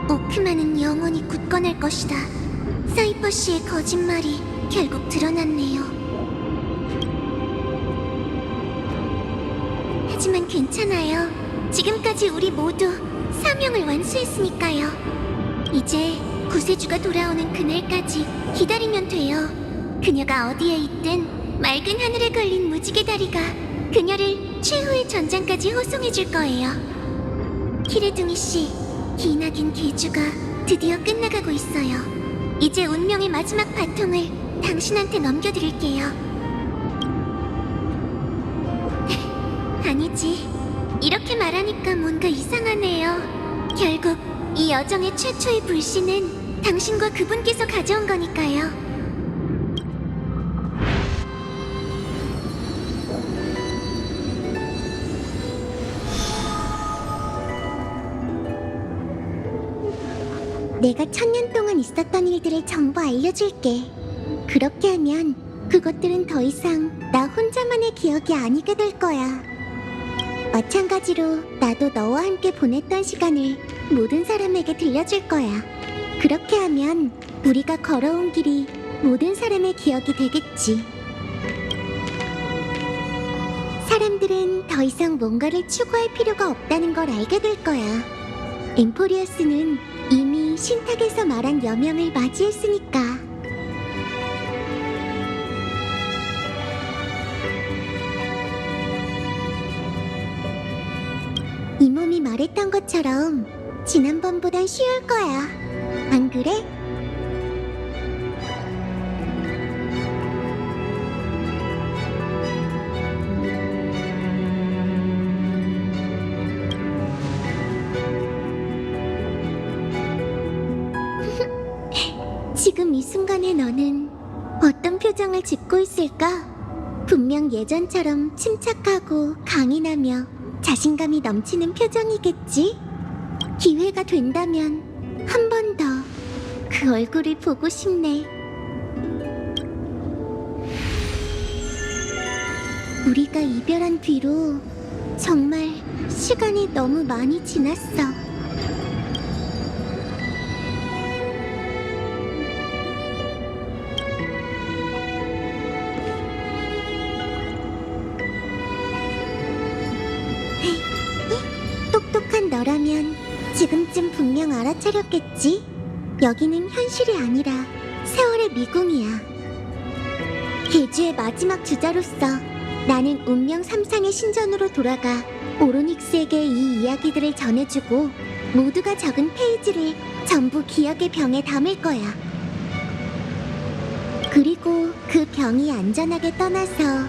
오크만은 영원히 굳건할 것이다. 사이퍼 씨의 거짓말이 결국 드러났네요. 하지만 괜찮아요. 지금까지 우리 모두 사명을 완수했으니까요. 이제 구세주가 돌아오는 그날까지 기다리면 돼요. 그녀가 어디에 있든 맑은 하늘에 걸린 무지개 다리가 그녀를 최후의 전장까지 호송해줄 거예요. 키레둥이 씨, 기나긴 계주가 드디어 끝나가고 있어요. 이제 운명의 마지막 바통을 당신한테 넘겨드릴게요. 아니지, 이렇게 말하니까 뭔가 이상하네요. 결국 이 여정의 최초의 불씨는 당신과 그분께서 가져온 거니까요. 내가 1000년 동안 있었던 일들을 전부 알려줄게. 그렇게 하면 그것들은 더 이상 나 혼자만의 기억이 아니게 될 거야. 마찬가지로 나도 너와 함께 보냈던 시간을 모든 사람에게 들려줄 거야. 그렇게 하면 우리가 걸어온 길이 모든 사람의 기억이 되겠지. 사람들은 더 이상 뭔가를 추구할 필요가 없다는 걸 알게 될 거야. 엠포리어스는 이미 신탁에서 말한 여명을 맞이했으니까. 이 몸이 말했던 것처럼 지난번보단 쉬울 거야. 안 그래? 지금 이 순간에 너는 어떤 표정을 짓고 있을까? 분명 예전처럼 침착하고 강인하며 자신감이 넘치는 표정이겠지? 기회가 된다면 한 번 더 그 얼굴을 보고 싶네. 우리가 이별한 뒤로 정말 시간이 너무 많이 지났어. 똑똑한 너라면 지금쯤 분명 알아차렸겠지? 여기는 현실이 아니라 세월의 미궁이야. 계주의 마지막 주자로서 나는 운명 3상의 신전으로 돌아가 오로닉스에게 이 이야기들을 전해주고 모두가 적은 페이지를 전부 기억의 병에 담을 거야. 그리고 그 병이 안전하게 떠나서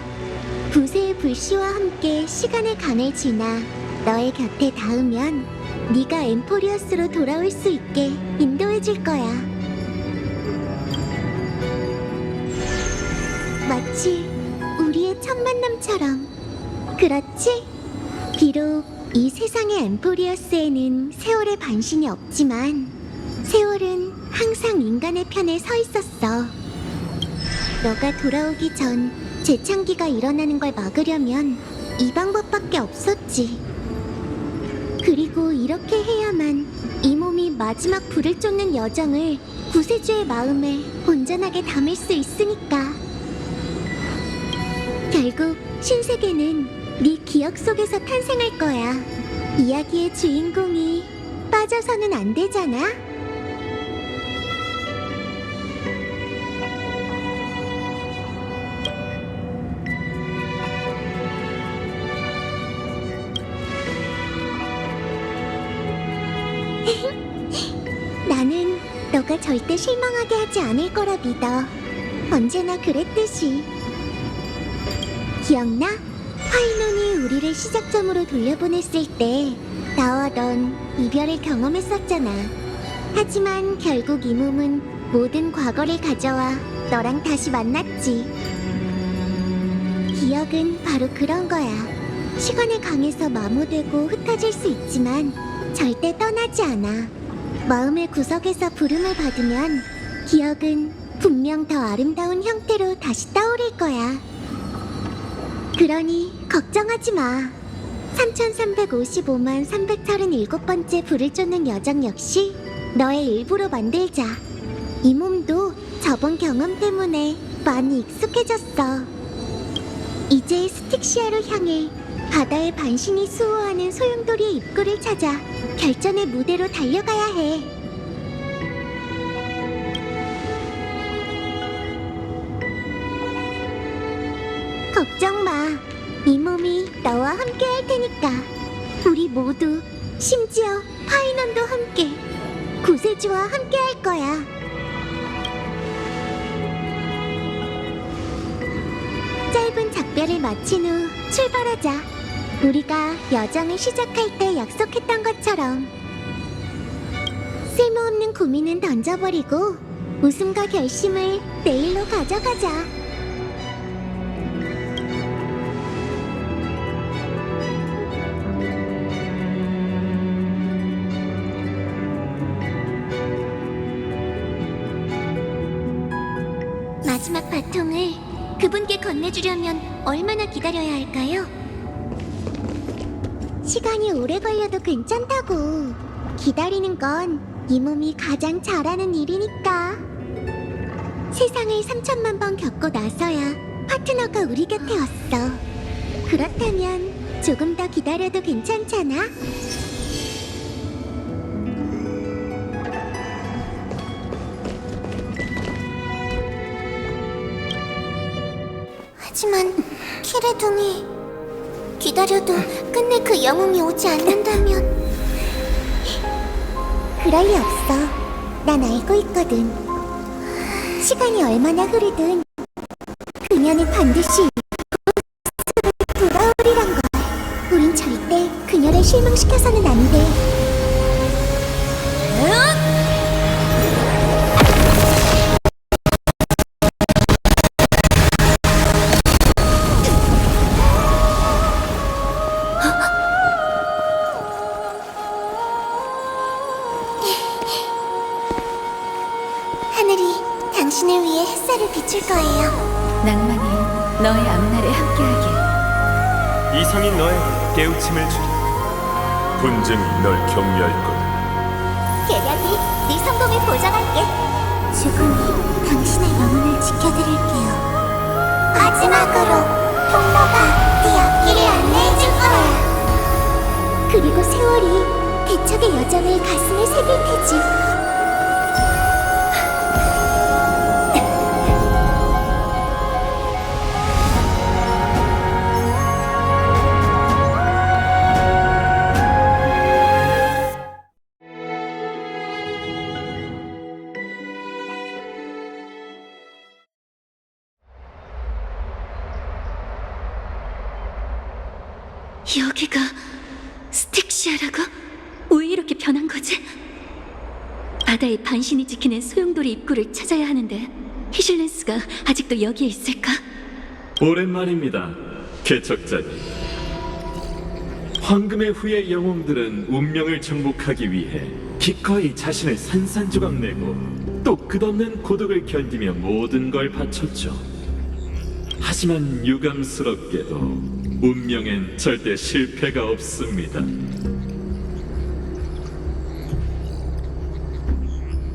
부세의 불씨와 함께 시간의 강을 지나 너의 곁에 닿으면 네가 엠포리어스로 돌아올 수 있게 인도해줄 거야. 마치 우리의 첫 만남처럼. 그렇지? 비록 이 세상의 엠포리어스에는 세월의 반신이 없지만 세월은 항상 인간의 편에 서 있었어. 너가 돌아오기 전 재창기가 일어나는 걸 막으려면 이 방법밖에 없었지. 그리고 이렇게 해야만 이 몸이 마지막 불을 쫓는 여정을 구세주의 마음에 온전하게 담을 수 있으니까. 결국 신세계는 네 기억 속에서 탄생할 거야. 이야기의 주인공이 빠져서는 안 되잖아. 나는 너가 절대 실망하게 하지 않을 거라 믿어. 언제나 그랬듯이. 기억나? 파이논이 우리를 시작점으로 돌려보냈을 때 나와 넌 이별을 경험했었잖아. 하지만 결국 이 몸은 모든 과거를 가져와 너랑 다시 만났지. 기억은 바로 그런 거야. 시간의 강에서 마모되고 흩어질 수 있지만 절대 떠나지 않아. 마음의 구석에서 부름을 받으면 기억은 분명 더 아름다운 형태로 다시 떠오를 거야. 그러니 걱정하지 마. 3355만 337번째 불을 쫓는 여정 역시 너의 일부로 만들자. 이 몸도 저번 경험 때문에 많이 익숙해졌어. 이제 스틱시아로 향해 바다의 반신이 수호하는 소용돌이의 입구를 찾아 결전의 무대로 달려가야 해. 걱정 마. 이 몸이 너와 함께 할 테니까. 우리 모두, 심지어 파이넌도 함께 구세주와 함께 할 거야. 짧은 작별을 마친 후 출발하자. 우리가 여정을 시작할 때 약속했던 것처럼. 쓸모없는 고민은 던져버리고 웃음과 결심을 내일로 가져가자. 마지막 바통을 그분께 건네주려면 얼마나 기다려야 할까요? 시간이 오래 걸려도 괜찮다고. 기다리는 건 이 몸이 가장 잘하는 일이니까. 세상을 3천만 번 겪고 나서야 파트너가 우리 곁에 왔어. 그렇다면 조금 더 기다려도 괜찮잖아? 하지만 키레둥이, 기다려도 끝내 그 영웅이 오지 않는다면. 그럴 리 없어. 난 알고 있거든. 시간이 얼마나 흐르든 그녀는 반드시 돌아오리란 걸. 우린 절대 그녀를 실망시켜서는 안 돼. 하늘이 당신을 위해 햇살을 비출 거예요. 낭만이 너의 앞날에 함께하길. 이성인 너에게 깨우침을 주리. 분쟁이 널 격려할 거다. 계략이 네 성공을 보장할게. 죽음이 당신의 영혼을 지켜드릴게요. 마지막으로 통로가 네 앞길을 안내해줄 거야. 그리고 세월이 대척의 여정을 가슴에 새길 테지. 여기가 스틱시아라고? 왜 이렇게 변한 거지? 바다의 반신이 지키는 소용돌이 입구를 찾아야 하는데 히실렌스가 아직도 여기에 있을까? 오랜만입니다, 개척자님. 황금의 후예 영웅들은 운명을 정복하기 위해 기꺼이 자신을 산산조각 내고 또 끝없는 고독을 견디며 모든 걸 바쳤죠. 하지만 유감스럽게도 운명엔 절대 실패가 없습니다.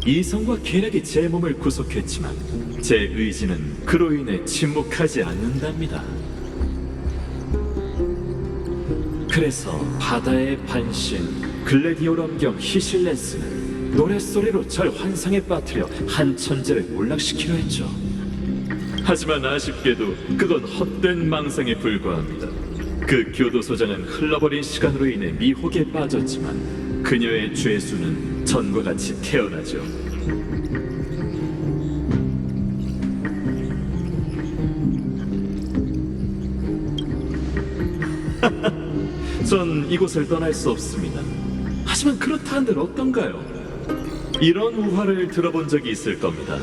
이성과 계략이 제 몸을 구속했지만 제 의지는 그로 인해 침묵하지 않는답니다. 그래서 바다의 반신 글래디오럼 겸 히실렌스는 노랫소리로 절 환상에 빠뜨려 한 천재를 몰락시키려 했죠. 하지만 아쉽게도 그건 헛된 망상에 불과합니다. 그 교도소장은 흘러버린 시간으로 인해 미혹에 빠졌지만 그녀의 죄수는 전과 같이 태어나죠. 전 이곳을 떠날 수 없습니다. 하지만 그렇다 한들 어떤가요? 이런 우화를 들어본 적이 있을 겁니다.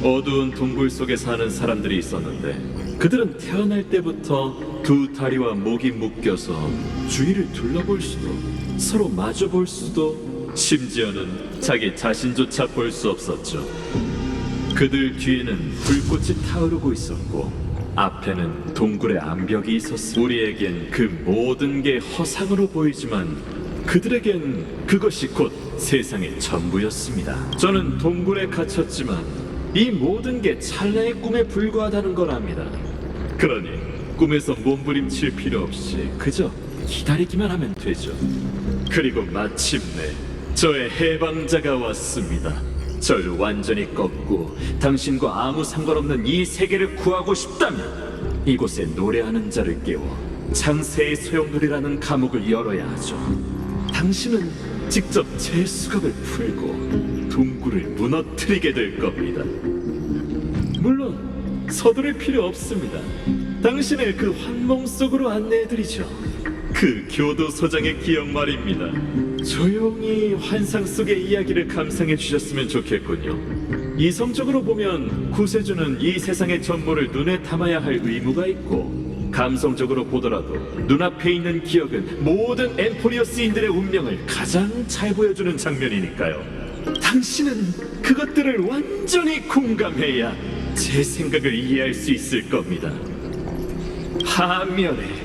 어두운 동굴 속에 사는 사람들이 있었는데 그들은 태어날 때부터 두 다리와 목이 묶여서 주위를 둘러볼 수도 서로 마주볼 수도 심지어는 자기 자신조차 볼 수 없었죠. 그들 뒤에는 불꽃이 타오르고 있었고 앞에는 동굴의 암벽이 있었습니다. 우리에겐 그 모든 게 허상으로 보이지만 그들에겐 그것이 곧 세상의 전부였습니다. 저는 동굴에 갇혔지만 이 모든 게 찰나의 꿈에 불과하다는 걸 압니다. 그러니 꿈에서 몸부림칠 필요 없이 그저 기다리기만 하면 되죠. 그리고 마침내 저의 해방자가 왔습니다. 절 완전히 꺾고 당신과 아무 상관없는 이 세계를 구하고 싶다면 이곳에 노래하는 자를 깨워 창세의 소용돌이라는 감옥을 열어야 하죠. 당신은 직접 제 수갑을 풀고 동굴을 무너뜨리게 될 겁니다. 물론 서두를 필요 없습니다. 당신을 그 환몽 속으로 안내해드리죠. 그 교도소장의 기억 말입니다. 조용히 환상 속의 이야기를 감상해 주셨으면 좋겠군요. 이성적으로 보면 구세주는 이 세상의 전모를 눈에 담아야 할 의무가 있고, 감성적으로 보더라도 눈앞에 있는 기억은 모든 엠포리어스인들의 운명을 가장 잘 보여주는 장면이니까요. 당신은 그것들을 완전히 공감해야 제 생각을 이해할 수 있을 겁니다. 하면의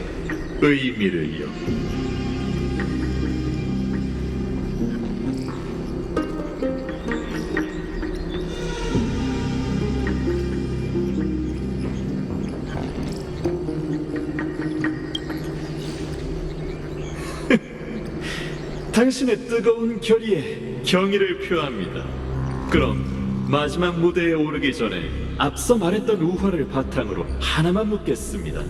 의미를요. 당신의 뜨거운 결의에 경의를 표합니다. 그럼 마지막 무대에 오르기 전에 앞서 말했던 우화를 바탕으로 하나만 묻겠습니다.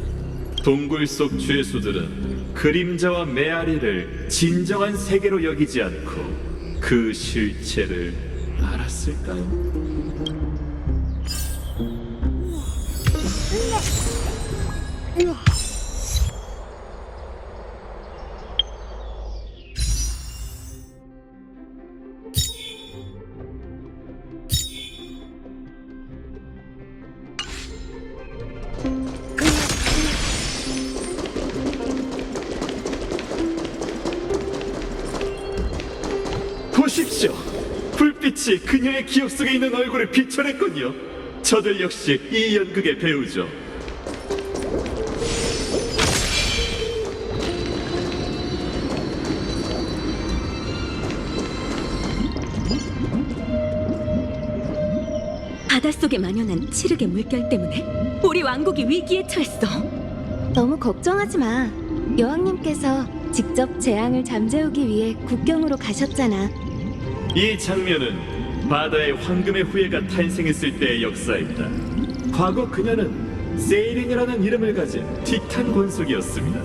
동굴 속 죄수들은 그림자와 메아리를 진정한 세계로 여기지 않고 그 실체를 알았을까요? 보십시오. 불빛이 그녀의 기억 속에 있는 얼굴을 비춰냈군요. 저들 역시 이 연극의 배우죠. 바닷속에 만연한 칠흑의 물결 때문에 우리 왕국이 위기에 처했어. 너무 걱정하지 마. 여왕님께서 직접 재앙을 잠재우기 위해 국경으로 가셨잖아. 이 장면은 바다의 황금의 후예가 탄생했을 때의 역사입니다. 과거 그녀는 세이린이라는 이름을 가진 티탄 권속이었습니다.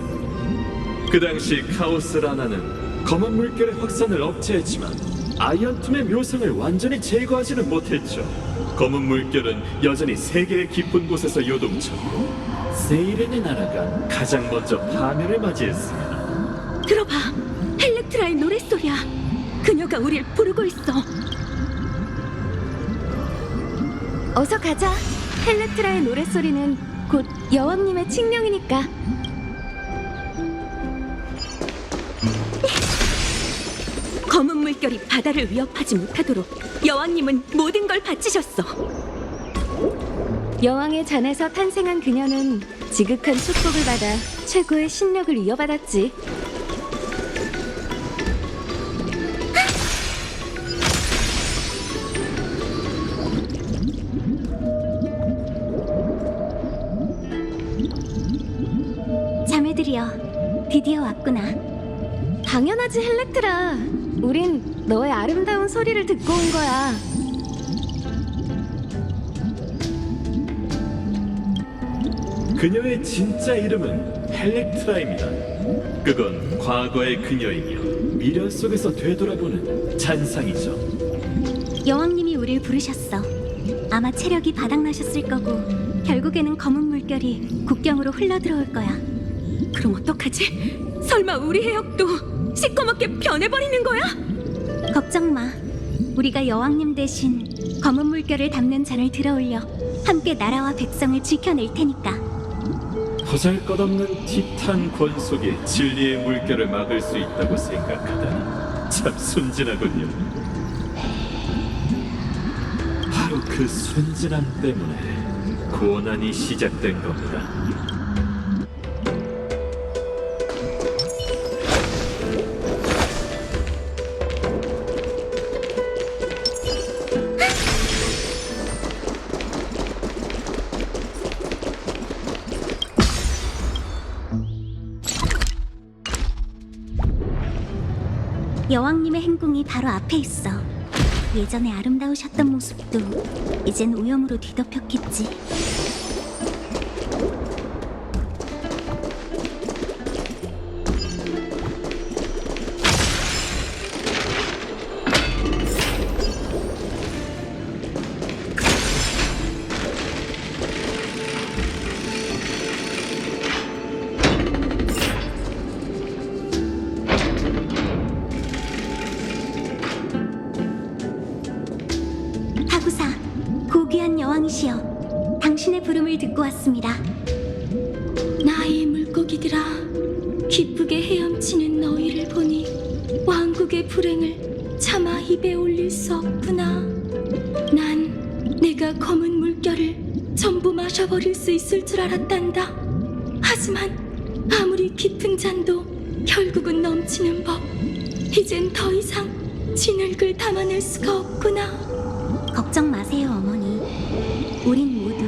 그 당시 카오스 라나는 검은 물결의 확산을 억제했지만 아이언툼의 묘성을 완전히 제거하지는 못했죠. 검은 물결은 여전히 세계의 깊은 곳에서 요동쳤고 세이린의 나라가 가장 먼저 파멸을 맞이했습니다. 들어봐, 헬렉트라의 노랫소리야. 그녀가 우릴 부르고 있어. 어서 가자. 헬레트라의 노랫소리는 곧 여왕님의 칙령이니까. 검은 물결이 바다를 위협하지 못하도록 여왕님은 모든 걸 바치셨어. 여왕의 잔에서 탄생한 그녀는 지극한 축복을 받아 최고의 신력을 이어받았지. 자매들이여, 드디어 왔구나. 당연하지, 헬레트라. 우린 너의 아름다운 소리를 듣고 온 거야. 그녀의 진짜 이름은 헬렉트라입니다. 그건 과거의 그녀이며 미련 속에서 되돌아보는 잔상이죠. 여왕님이 우릴 부르셨어. 아마 체력이 바닥나셨을 거고 결국에는 검은 물결이 국경으로 흘러들어올 거야. 그럼 어떡하지? 설마 우리 해역도 시커멓게 변해버리는 거야? 걱정 마. 우리가 여왕님 대신 검은 물결을 담는 잔을 들어올려 함께 나라와 백성을 지켜낼 테니까. 보잘것없는 티탄 권속이 진리의 물결을 막을 수 있다고 생각하다니 참 순진하군요. 바로 그 순진함 때문에 고난이 시작된 겁니다. 여왕님의 행궁이 바로 앞에 있어. 예전에 아름다우셨던 모습도 이젠 오염으로 뒤덮였겠지. 타구사, 고귀한 여왕이시여, 당신의 부름을 듣고 왔습니다. 나의 물고기들아, 기쁘게 헤엄치는 너희를 보니 왕국의 불행을 차마 입에 올릴 수 없구나. 난 내가 검은 물결을 전부 마셔버릴 수 있을 줄 알았단다. 하지만 아무리 깊은 잔도 결국은 넘치는 법. 이젠 더 이상 진흙을 담아낼 수가 없구나. 걱정 마세요, 어머니. 우린 모두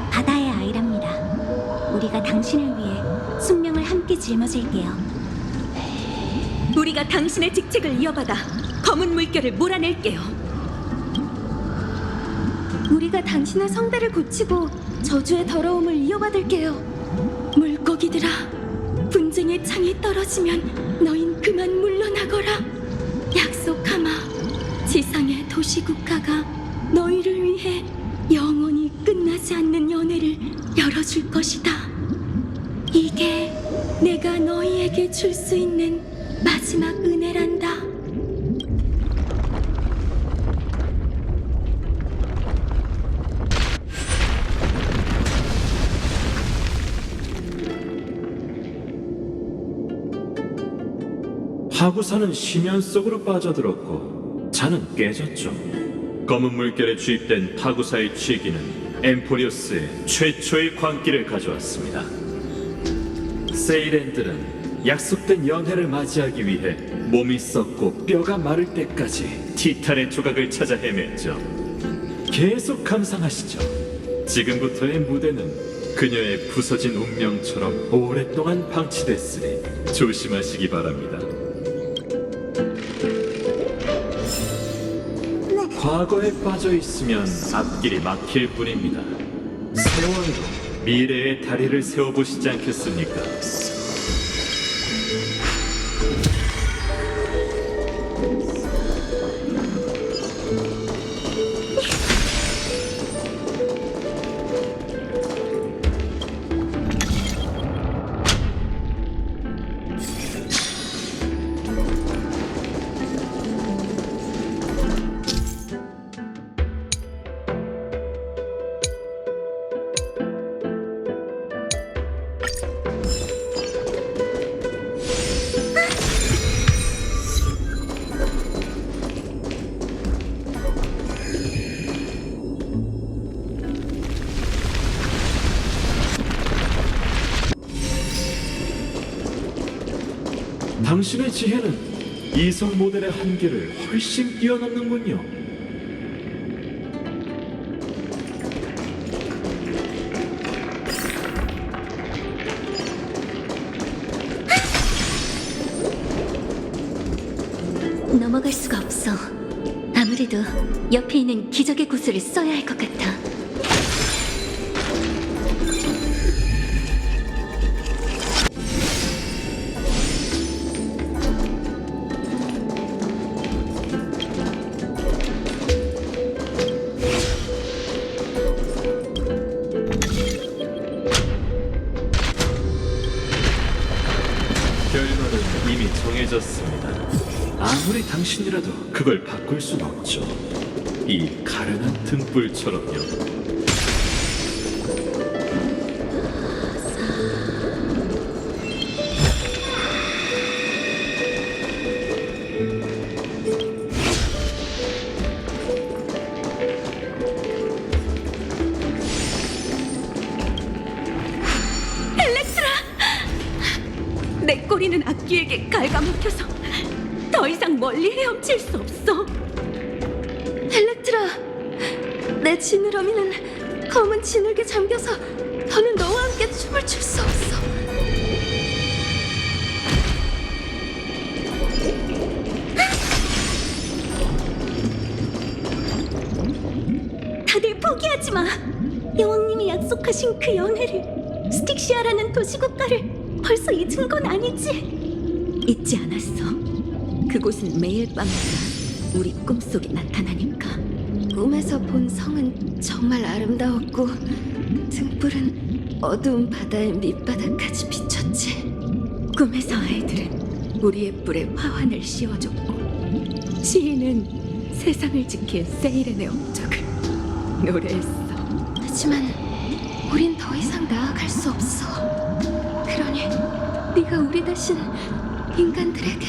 바다의 아이랍니다. 우리가 당신을 위해 숙명을 함께 짊어질게요. 우리가 당신의 직책을 이어받아 검은 물결을 몰아낼게요. 우리가 당신의 성배를 고치고 저주의 더러움을 이어받을게요. 물고기들아, 분쟁의 창이 떨어지면 너흰 그만 물러나거라. 약속하마. 지상의 도시국가가 너희를 위해 영원히 끝나지 않는 연애를 열어줄 것이다. 이게 내가 너희에게 줄 수 있는 마지막 은혜란다. 하구사는 심연 속으로 빠져들었고 잔은 깨졌죠. 검은 물결에 주입된 타구사의 취기는 엠포리우스의 최초의 광기를 가져왔습니다. 세이렌들은 약속된 연회를 맞이하기 위해 몸이 썩고 뼈가 마를 때까지 티탄의 조각을 찾아 헤맸죠. 계속 감상하시죠. 지금부터의 무대는 그녀의 부서진 운명처럼 오랫동안 방치됐으니 조심하시기 바랍니다. 과거에 빠져 있으면 앞길이 막힐 뿐입니다. 세월로 미래의 다리를 세워보시지 않겠습니까? 당신의 지혜는 이성 모델의 한계를 훨씬 뛰어넘는군요. 넘어갈 수가 없어. 아무래도 옆에 있는 기적의 구슬을 써야 할 것 같아. 결말은 이미 정해졌습니다. 아무리 당신이라도 그걸 바꿀 순 없죠. 이 가련한 등불처럼요. 내 꼬리는 악귀에게 갉아먹혀서 더 이상 멀리 헤엄칠 수 없어. 엘렉트라, 내 지느러미는 검은 진흙에 잠겨서 더는 너와 함께 춤을 출 수 없어. 포기하지 마. 여왕님이 약속하신 그 연애를, 스틱시아라는 도시국가를 벌써 잊은 건 아니지? 잊지 않았어. 그곳은 매일 밤마다 우리 꿈속에 나타나니까. 꿈에서 본 성은 정말 아름다웠고 등불은 어두운 바다의 밑바닥까지 비쳤지. 꿈에서 아이들은 우리의 뿔에 화환을 씌워줬고, 시인은 세상을 지킨 세이렌의 업적을 노래했어. 하지만 우린 더 이상 나아갈 수 없어. 그러니 네가 우리 대신 인간들에게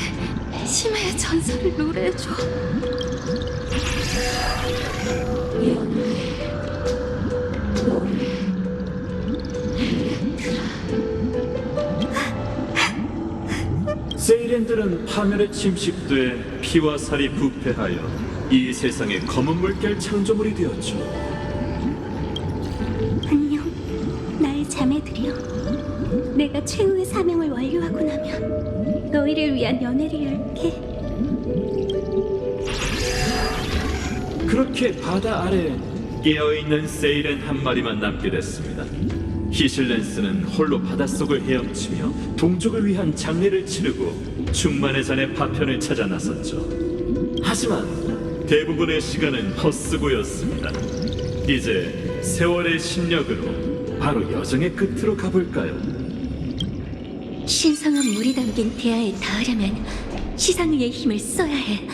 심해의 전설을 노래해줘. 세이렌들은 파멸에 침식돼 피와 살이 부패하여 이 세상의 검은 물결 창조물이 되었죠. 안녕, 나의 자매들이여. 내가 최후의 사명을 완료하고 나면 너희를 위한 연회를 열게. 그렇게 바다 아래 깨어있는 세이렌 한 마리만 남게 됐습니다. 히실렌스는 홀로 바닷속을 헤엄치며 동족을 위한 장례를 치르고 충만의 잔의 파편을 찾아 나섰죠. 하지만 대부분의 시간은 헛수고였습니다. 이제 세월의 신력으로 바로 여정의 끝으로 가볼까요? 신성한 물이 담긴 대야에 닿으려면 시상의의 힘을 써야 해.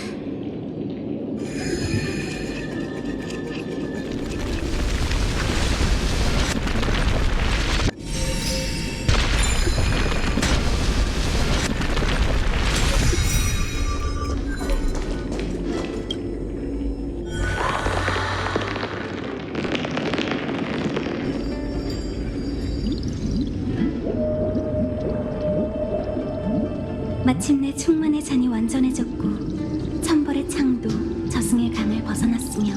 마침내 충만의 잔이 완전해졌고 천벌의 창도 저승의 강을 벗어났으며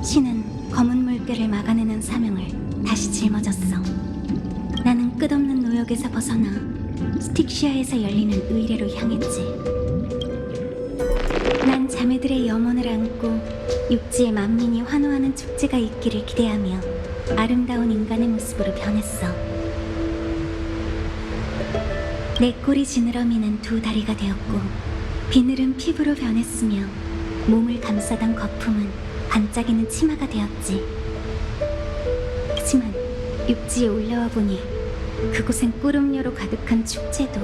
신은 검은 물결을 막아내는 사명을 다시 짊어졌어. 나는 끝없는 노역에서 벗어나 스틱시아에서 열리는 의례로 향했지. 난 자매들의 염원을 안고 육지의 만민이 환호하는 축제가 있기를 기대하며 아름다운 인간의 모습으로 변했어. 내 꼬리 지느러미는 두 다리가 되었고 비늘은 피부로 변했으며 몸을 감싸던 거품은 반짝이는 치마가 되었지. 하지만 육지에 올라와 보니 그곳엔 꾸름료로 가득한 축제도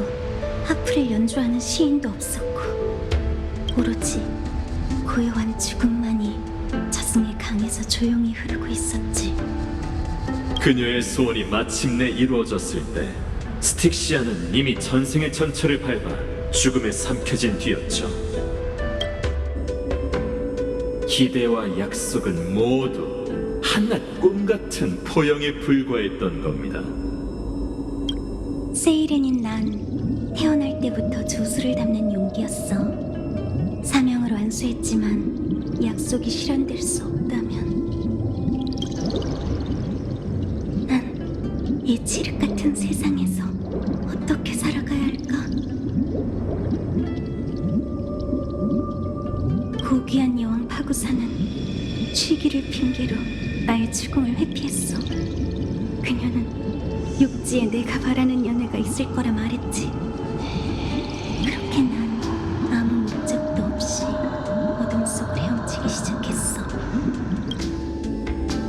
하프를 연주하는 시인도 없었고 오로지 고요한 죽음만이 저승의 강에서 조용히 흐르고 있었지. 그녀의 소원이 마침내 이루어졌을 때 스틱시아는 이미 전생의 전철을 밟아 죽음에 삼켜진 뒤였죠. 기대와 약속은 모두 한낱 꿈같은 포영에 불과했던 겁니다. 세이렌인 난 태어날 때부터 조수를 담는 용기였어. 사명을 완수했지만 약속이 실현될 수 없다면 난 이 칠흑 같은 세상에서 어떻게 살아가야 할까? 고귀한 여왕 파구사는 취기를 핑계로 나의 죽음을 회피했어. 그녀는 육지에 내가 바라는 연애가 있을 거라 말했지. 그렇게 난 아무 목적도 없이 어둠 속을 헤엄치기 시작했어.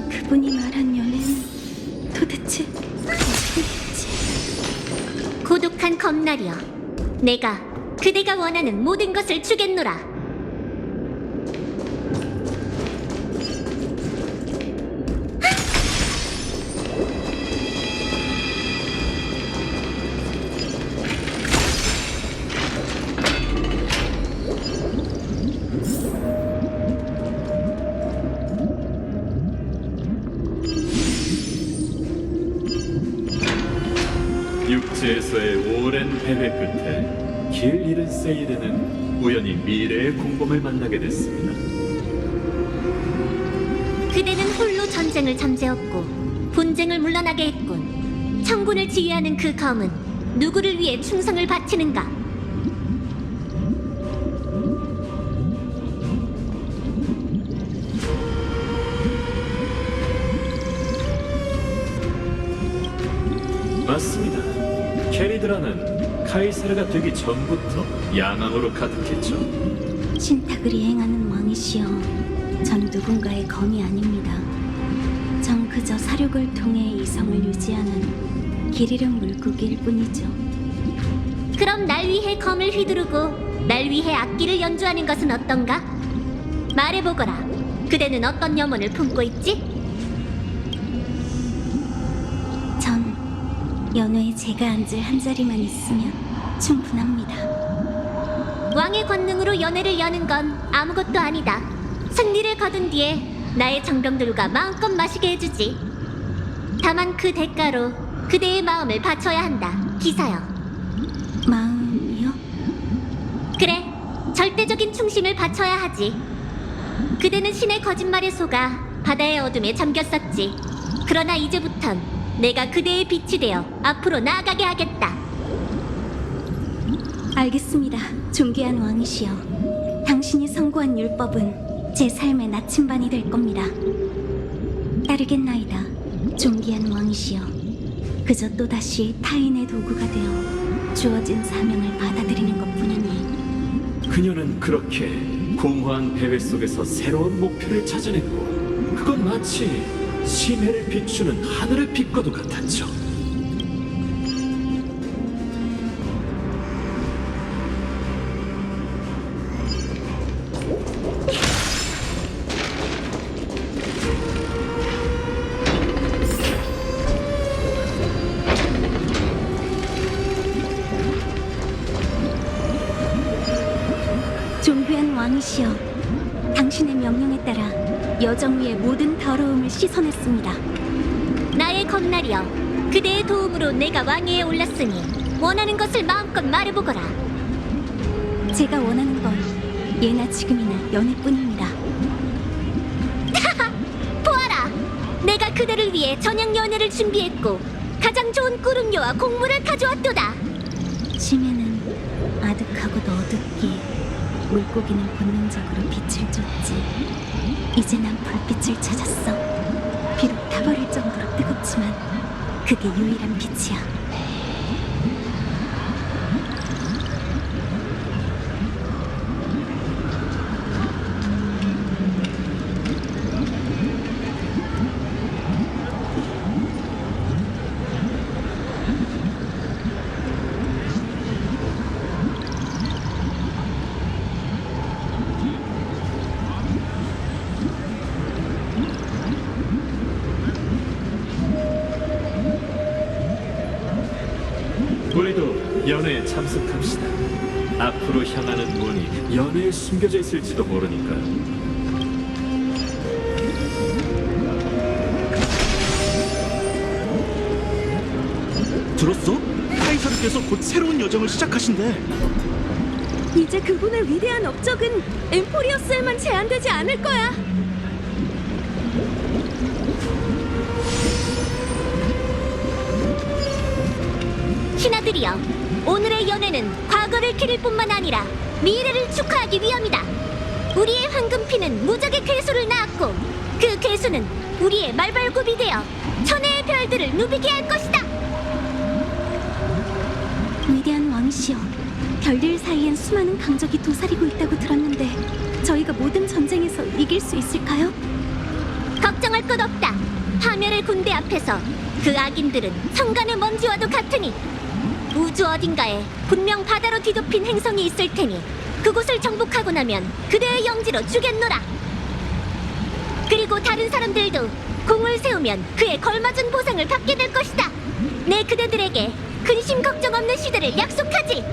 그분이 말한 연애는 도대체 무엇이었지? 고독한 검날이여, 내가 그대가 원하는 모든 것을 주겠노라. 육지에서의 오랜 배회 끝에 길 잃은 세이렌은 우연히 미래의 공범을 만나게 됐습니다. 그대는 홀로 전쟁을 잠재웠고 분쟁을 물러나게 했군. 청군을 지휘하는 그 검은 누구를 위해 충성을 바치는가? 맞습니다. 캐리드라는 카이사르가 되기 전부터 야망으로 가득했죠. 신탁을 이행하는 왕이시여, 전 누군가의 검이 아닙니다. 전 그저 사륙을 통해 이성을 유지하는 길 잃은 물고기일 뿐이죠. 그럼 날 위해 검을 휘두르고 날 위해 악기를 연주하는 것은 어떤가? 말해보거라. 그대는 어떤 염원을 품고 있지? 전 연회에 제가 앉을 한 자리만 있으면 충분합니다. 왕의 권능으로 연회를 여는 건 아무것도 아니다. 승리를 거둔 뒤에 나의 정병들과 마음껏 마시게 해주지. 다만 그 대가로 그대의 마음을 바쳐야 한다, 기사여. 마음이요? 그래, 절대적인 충심을 바쳐야 하지. 그대는 신의 거짓말에 속아 바다의 어둠에 잠겼었지. 그러나 이제부턴 내가 그대의 빛이 되어 앞으로 나아가게 하겠다. 알겠습니다. 존귀한 왕이시여, 당신이 선고한 율법은 제 삶의 나침반이 될 겁니다. 따르겠나이다, 존귀한 왕이시여. 그저 또다시 타인의 도구가 되어 주어진 사명을 받아들이는 것뿐이니. 그녀는 그렇게 공허한 배회 속에서 새로운 목표를 찾아냈고, 그건 마치 심해를 비추는 하늘의 빛과도 같았죠. 존귀한 왕이시여, 당신의 명령에 따라 여정 위의 모든 더러움을 씻어냈습니다. 나의 검날이여, 그대의 도움으로 내가 왕위에 올랐으니 원하는 것을 마음껏 말해보거라. 제가 원하는 건 예나 지금이나 연애뿐입니다. 보아라! 내가 그대를 위해 저녁 연회를 준비했고 가장 좋은 꿀음료와 곡물을 가져왔도다. 심해는 아득하고도 어둡기, 물고기는 본능적으로 빛을 쫓지. 이제 난 불빛을 찾았어. 비록 타버릴 정도로 뜨겁지만 그게 유일한 빛이야. 우리도 연회에 참석합시다. 앞으로 향하는 문이 연회에 숨겨져 있을지도 모르니까요. 들었어? 카이사르께서 곧 새로운 여정을 시작하신대. 이제 그분의 위대한 업적은 엠포리어스에만 제한되지 않을 거야. 신하들이여, 오늘의 연회는 과거를 기릴 뿐만 아니라 미래를 축하하기 위함이다. 우리의 황금피는 무적의 괴수를 낳았고 그 괴수는 우리의 말발굽이 되어 천혜의 별들을 누비게 할 것이다. 위대한 왕이시여, 별들 사이엔 수많은 강적이 도사리고 있다고 들었는데 저희가 모든 전쟁에서 이길 수 있을까요? 걱정할 것 없다. 파멸의 군대 앞에서 그 악인들은 성간의 먼지와도 같으니 우주 어딘가에 분명 바다로 뒤덮인 행성이 있을 테니 그곳을 정복하고 나면 그대의 영지로 주겠노라. 그리고 다른 사람들도 공을 세우면 그에 걸맞은 보상을 받게 될 것이다. 내 그대들에게 근심 걱정 없는 시대를 약속하지.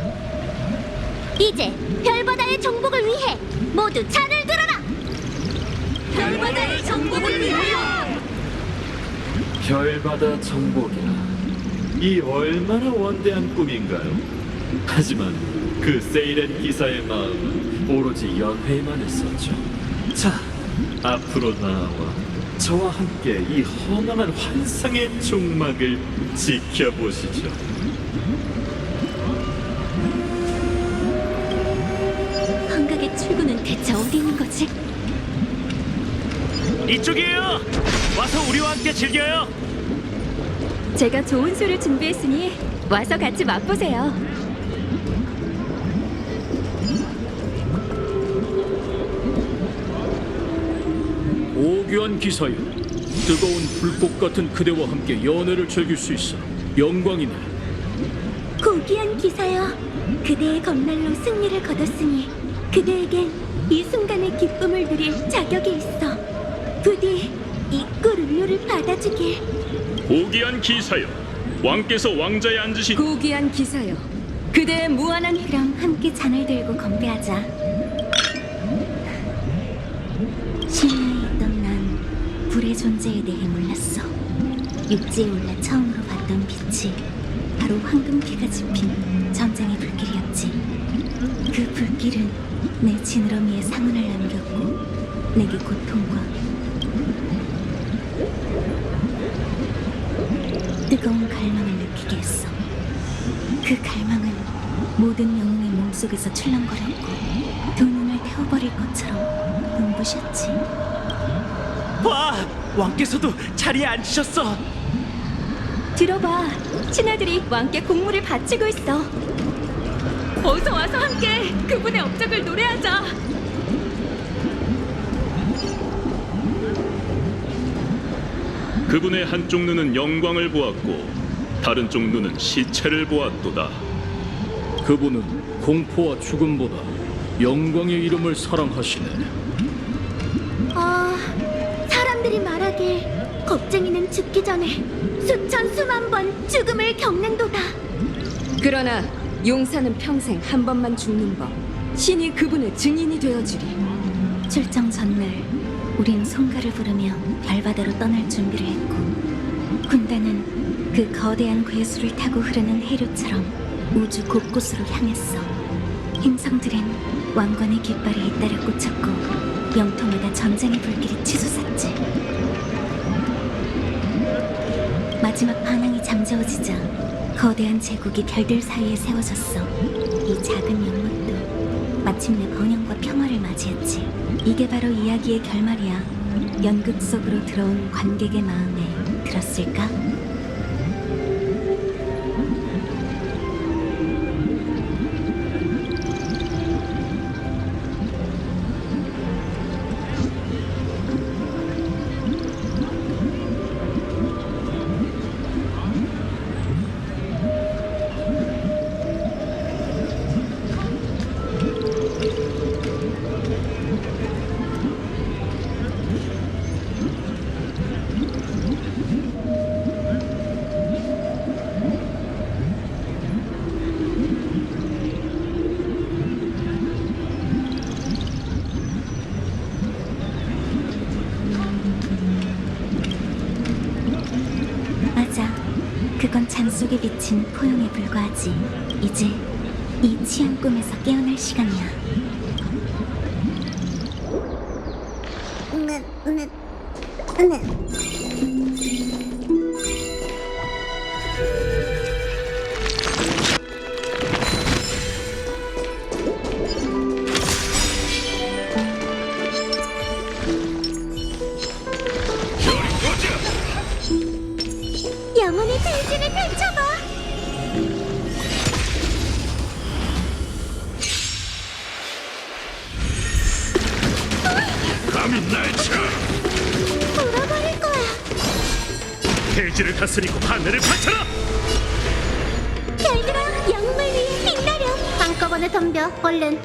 이제 별바다의 정복을 위해 모두 찬을 들어라. 별바다의 정복을 위하여. 별바다 정복이라, 이 얼마나 원대한 꿈인가요? 하지만 그 세이렌 기사의 마음은 오로지 연회에만 있었죠. 자, 앞으로 나와 저와 함께 이 허망한 환상의 종막을 지켜보시죠. 환각의 출구는 대체 어디 있는 거지? 이쪽이에요. 와서 우리와 함께 즐겨요. 제가 좋은 술을 준비했으니 와서 같이 맛보세요. 오교한 기사여, 뜨거운 불꽃 같은 그대와 함께 연애를 즐길 수 있어 영광이네. 고귀한 기사여, 그대의 검날로 승리를 거뒀으니 그대에겐 이 순간의 기쁨을 누릴 자격이 있어. 부디 이 꿀음료를 받아주길. 고귀한 기사여, 왕께서 왕자에 앉으신 고귀한 기사여, 그대의 무한한 그럼 함께 잔을 들고 건배하자. 심야에 있던 난 불의 존재에 대해 몰랐어. 육지에 올라 처음으로 봤던 빛이 바로 황금피가 짚힌 전쟁의 불길이었지. 그 불길은 내 지느러미에 상흔을 남겼고 내게 고통과 뜨거운 갈망을 느끼게 했어. 그 갈망은 모든 영웅의 몸속에서 출렁거렸고 두 눈을 태워버릴 것처럼 눈부셨지. 와, 왕께서도 자리에 앉으셨어. 들어봐, 신하들이 왕께 공물을 바치고 있어. 어서 와서 함께 그분의 업적을 노래하자. 그분의 한쪽 눈은 영광을 보았고 다른 쪽 눈은 시체를 보았도다. 그분은 공포와 죽음보다 영광의 이름을 사랑하시네. 사람들이 말하길 겁쟁이는 죽기 전에 수천 수만 번 죽음을 겪는도다. 그러나 용사는 평생 한 번만 죽는 법. 신이 그분의 증인이 되어주리. 출정 전날 우린 송가를 부르며 별바다로 떠날 준비를 했고 군단은 그 거대한 괴수를 타고 흐르는 해류처럼 우주 곳곳으로 향했어. 행성들은 왕관의 깃발에 잇따라 꽂혔고 영토마다 전쟁의 불길이 치솟았지. 마지막 반항이 잠재워지자 거대한 제국이 별들 사이에 세워졌어. 이 작은 연못도 마침내 번영과 평화를 맞이했지. 이게 바로 이야기의 결말이야. 연극 속으로 들어온 관객의 마음에 들었을까? 맞아. 그건 잠 속에 비친 포용에 불과하지. 이제 이 취한 꿈에서 깨어날 시간이야. 영혼의 대지를 펼쳐봐. 감히 날 쳐! 돌아버릴 거야. 대지를 다스리고 하늘을 바쳐라! 별들아, 영웅을 위해 빛나렴. 한꺼번에 덤벼, 얼른.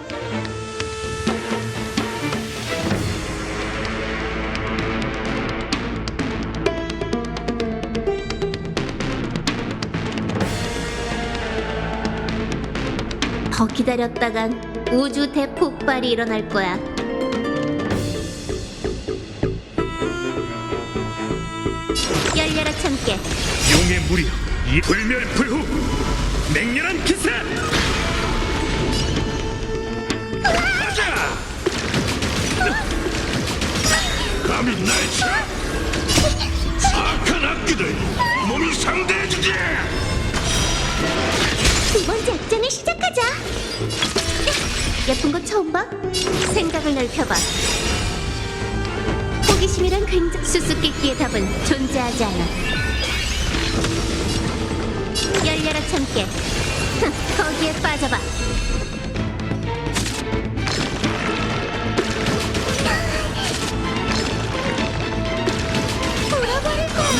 더 기다렸다간 우주 대폭발이 일어날 거야. 열려라 참깨. 용의 무리여, 이 불멸불후! 맹렬한 기세! 가자! 감히 날 쳐! 악한 악기들, 몸이 상대해주지! 이번 작전을 시작하자. 예쁜 거 처음 봐? 생각을 넓혀봐. 호기심이란 굉장히 수수께끼의 답은 존재하지 않아. 열려라 참깨. 거기에 빠져봐. 돌아버릴 거야.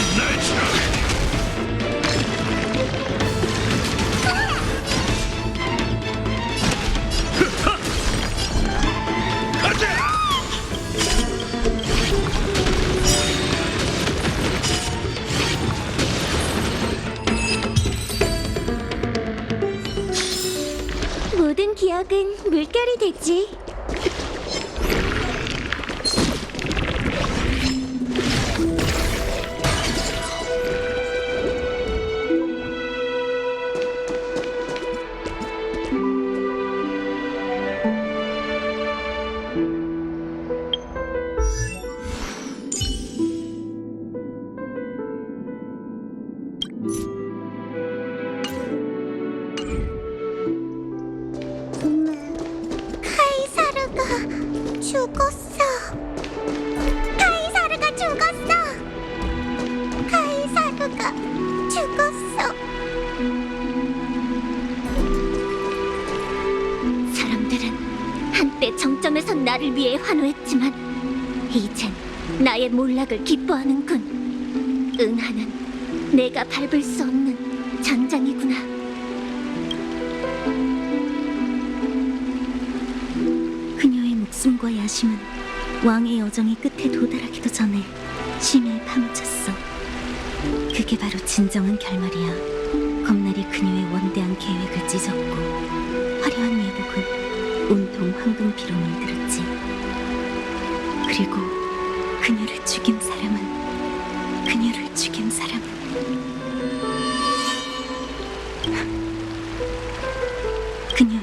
모든 기억은 물결이 되지. 카이사르가 죽었어. 카이사르가 죽었어. 카이사르가 죽었어. 사람들은 한때 정점에선 나를 위해 환호했지만 이젠 나의 몰락을 기뻐하는군. 은하는 내가 밟을 수 없는 장장이구나. 그녀의 목숨과 야심은 왕의 여정이 끝에 도달하기도 전에 심히 파묻혔어. 그게 바로 진정한 결말이야. 검날이 그녀의 원대한 계획을 찢었고 화려한 예복은 온통 황금피로 물들었지. 그리고 그녀를 죽인 사람은 그녀의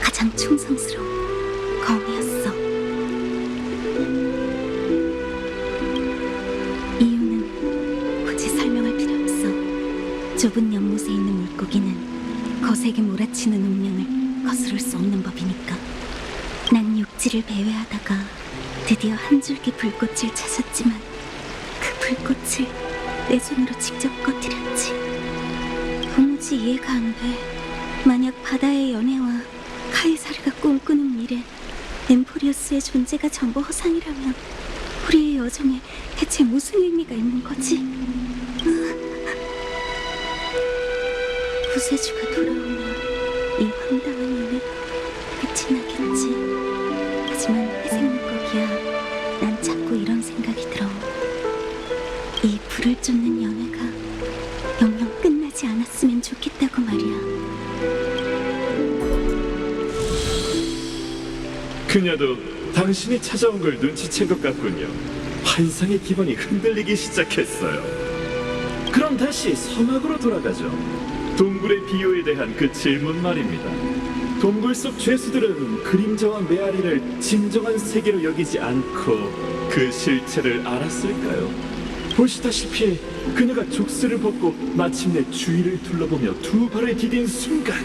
가장 충성스러운 검이었어. 이유는 굳이 설명할 필요 없어. 좁은 연못에 있는 물고기는 거세게 몰아치는 운명을 거스를 수 없는 법이니까. 난 육지를 배회하다가 드디어 한 줄기 불꽃을 찾았지만 그 불꽃을 내 손으로 직접 꺼뜨렸지. 도무지 이해가 안 돼. 만약 바다의 연애와 카이사르가 꿈꾸는 미래, 엠포리어스의 존재가 전부 허상이라면 우리의 여정에 대체 무슨 의미가 있는 거지? 구세주가 돌아오면 이 황당한 연애가 끝이 나겠지. 하지만 회색 물고기야, 난 자꾸 이런 생각이 들어. 이 불을 쫓는 연애가 영영 끝나지 않았으면 좋겠다고 말이야. 그녀도 당신이 찾아온 걸 눈치챈 것 같군요. 환상의 기반이 흔들리기 시작했어요. 그럼 다시 서막으로 돌아가죠. 동굴의 비유에 대한 그 질문 말입니다. 동굴 속 죄수들은 그림자와 메아리를 진정한 세계로 여기지 않고 그 실체를 알았을까요? 보시다시피 그녀가 족쇄를 벗고 마침내 주위를 둘러보며 두 발을 디딘 순간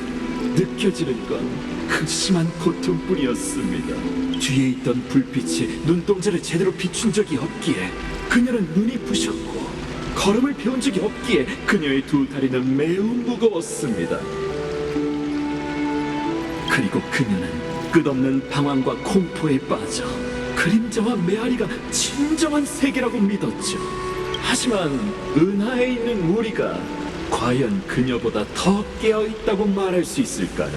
느껴지는 건 극심한 고통뿐이었습니다. 뒤에 있던 불빛이 눈동자를 제대로 비춘 적이 없기에 그녀는 눈이 부셨고, 걸음을 배운 적이 없기에 그녀의 두 다리는 매우 무거웠습니다. 그리고 그녀는 끝없는 방황과 공포에 빠져 그림자와 메아리가 진정한 세계라고 믿었죠. 하지만 은하에 있는 우리가 과연 그녀보다 더 깨어있다고 말할 수 있을까요?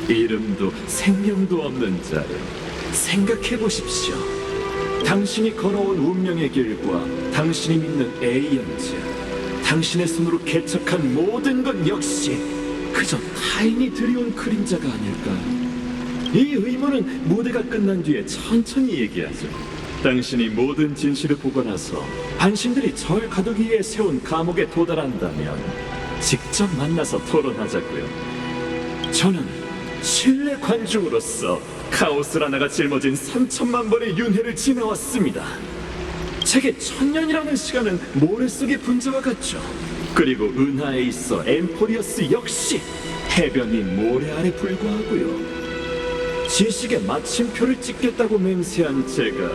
이름도 생명도 없는 자를 생각해보십시오. 당신이 걸어온 운명의 길과 당신이 믿는 에이언즈, 당신의 손으로 개척한 모든 것 역시 그저 타인이 들여온 그림자가 아닐까요? 이 의문은 무대가 끝난 뒤에 천천히 얘기하죠. 당신이 모든 진실을 보고 나서 반신들이 절 가두기 위해 세운 감옥에 도달한다면 직접 만나서 토론하자고요. 저는 신뢰 관중으로서 카오스 라나가 짊어진 3천만 번의 윤회를 지나왔습니다. 제게 1000년이라는 시간은 모래 속의 분자와 같죠. 그리고 은하에 있어 엠포리어스 역시 해변이 모래 아래 불과하고요. 지식의 마침표를 찍겠다고 맹세한 제가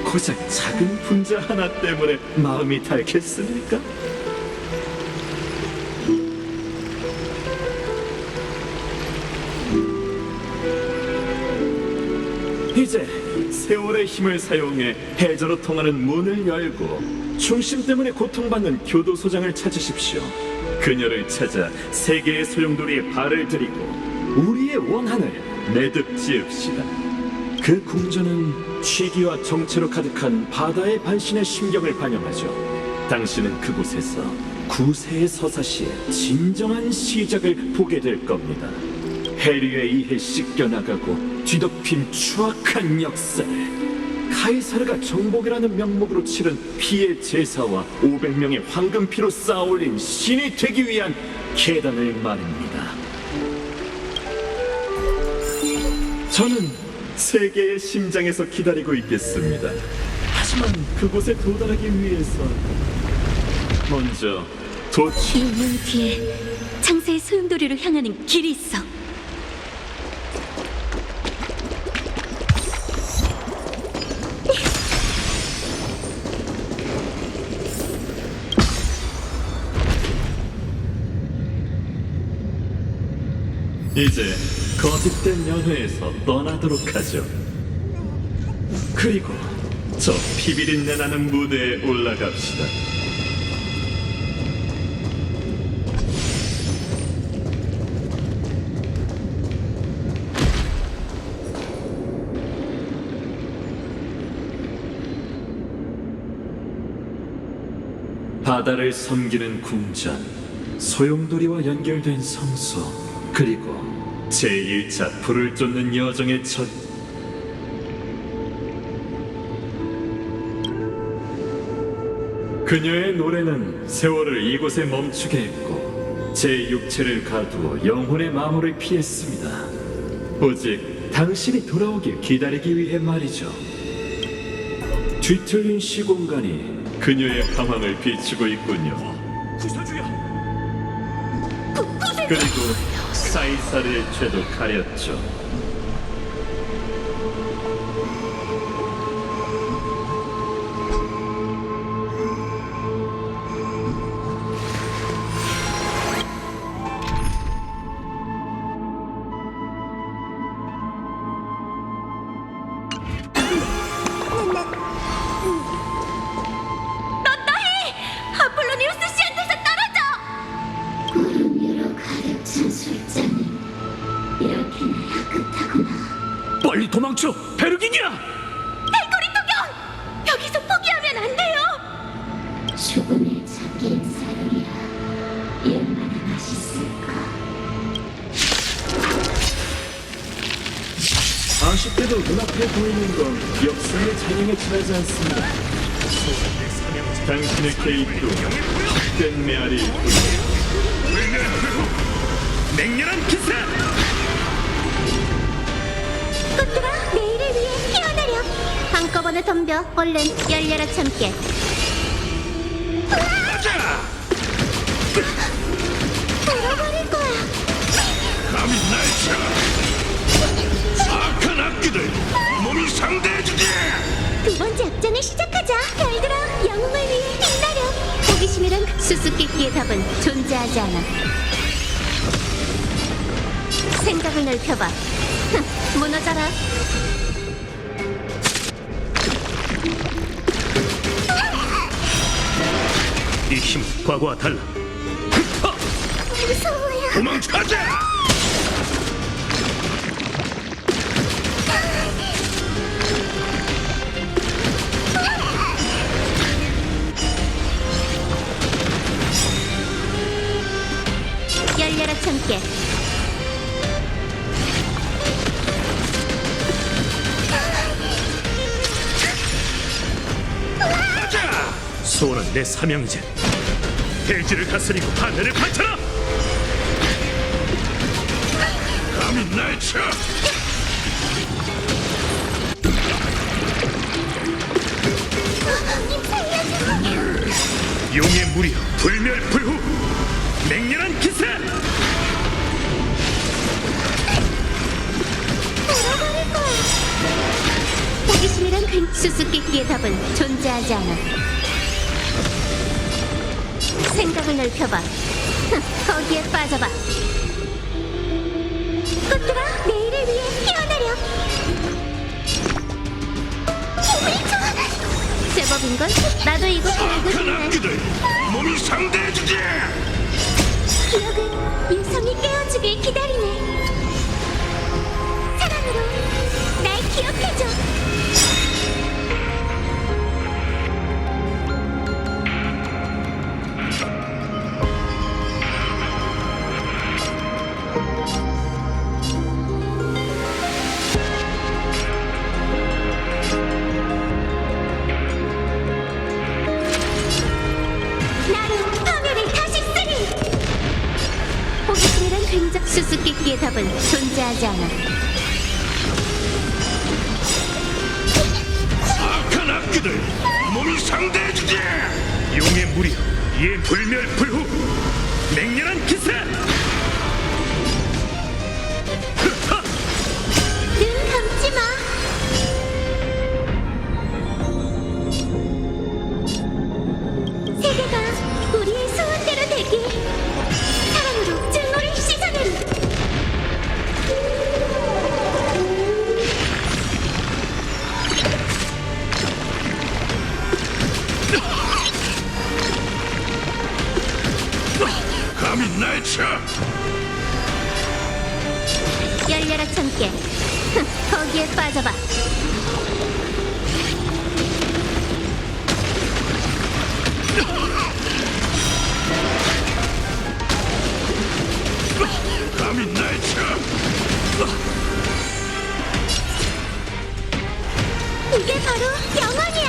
고작 작은 분자 하나 때문에 마음이 닳겠습니까? 이제 세월의 힘을 사용해 해저로 통하는 문을 열고 중심 때문에 고통받는 교도소장을 찾으십시오. 그녀를 찾아 세계의 소용돌이에 발을 들이고 우리의 원한을 매듭 지읍시다. 그 궁전은 취기와 정체로 가득한 바다의 반신의 심경을 반영하죠. 당신은 그곳에서 구세의 서사시의 진정한 시작을 보게 될 겁니다. 해류에 의해 씻겨나가고 뒤덮인 추악한 역사를 카이사르가 정복이라는 명목으로 치른 피의 제사와 500명의 황금피로 쌓아올린 신이 되기 위한 계단을 말입니다. 저는 세계의 심장에서 기다리고 있겠습니다. 하지만 그곳에 도달하기 위해서 먼저 도취... 이 문 뒤에 창세의 소용돌이로 향하는 길이 있어. 이제 거짓된 연회에서 떠나도록 하죠. 그리고 저 피비린내 나는 무대에 올라갑시다. 바다를 섬기는 궁전, 소용돌이와 연결된 성소, 그리고 제1차 불을 쫓는 여정의 첫 그녀의 노래는 세월을 이곳에 멈추게 했고 제 육체를 가두어 영혼의 마모를 피했습니다. 오직 당신이 돌아오길 기다리기 위해 말이죠. 뒤틀린 시공간이 그녀의 방황을 비추고 있군요. 그리고 사이사르의 죄도 가렸죠. 아폴로니우스 씨한테서 떨어져! 구름으로 가득 찬 술잔이 이렇게나 향긋하구나. 빨리 도망쳐! 베르기니아! 대거리 도경! 여기서 포기하면 안 돼요! 죽음에 잠긴 사람이라 얼마나 맛있을까. 아쉽게도 눈앞에 보이는 건 역사의 잔영에 지나지 않습니다. 당신의 개입도 헛된 메아리일 뿐이에요. 맹렬한 기세! 꽃들아, 내일을 위해 피어나렴. 한꺼번에 덤벼. 얼른 열려라 참깨. 가자! 돌아버릴 거야. 감히 날 쳐! 악한 악기들! 몸이 상대해주지! 두 번째 악장을 시작하자. 별들아, 영웅을 위해 빛나렴. 호기심이란 수수께끼의 답은 존재하지 않아. 생각을 넓혀봐. 무너져라. 이 힘은 과거와 달라. 무서워요. 도망가자! 열려라 참깨. 가자! 소원은 내 사명이지. 대지를 다스리고 하늘을 바쳐라! 감히 날 쳐! 용의 무리여 불멸불후! 맹렬한 기세! 돌아버릴 거야. 호기심이란 그 수수께끼의 답은 존재하지 않아. 생각을 넓혀봐. 거기에 빠져봐. 꽃들아, 내일을 위해 피어나렴. 마법인걸? 나도 이거 배우고 싶네. 몸이 상대해주지. 기억은 유성이 깨워주길 기다리네. 사랑으로 날 기억해줘. 나로 파멸을 다시 쓰리. 호기심이란 굉장히 수수께끼의 답은 존재하지 않아. 악한 악기들 몸이 상대해주지. 용의 무리 이의 불멸불후 맹렬한 기세. 눈 감지 마. 세계가 우리의 소원대로 되길. 사랑으로 증오를 씻어내리. 감히 날 쳐. 열려라 참깨. 거기에 빠져봐. 감히 날 쳐. 이게 바로 영원이야.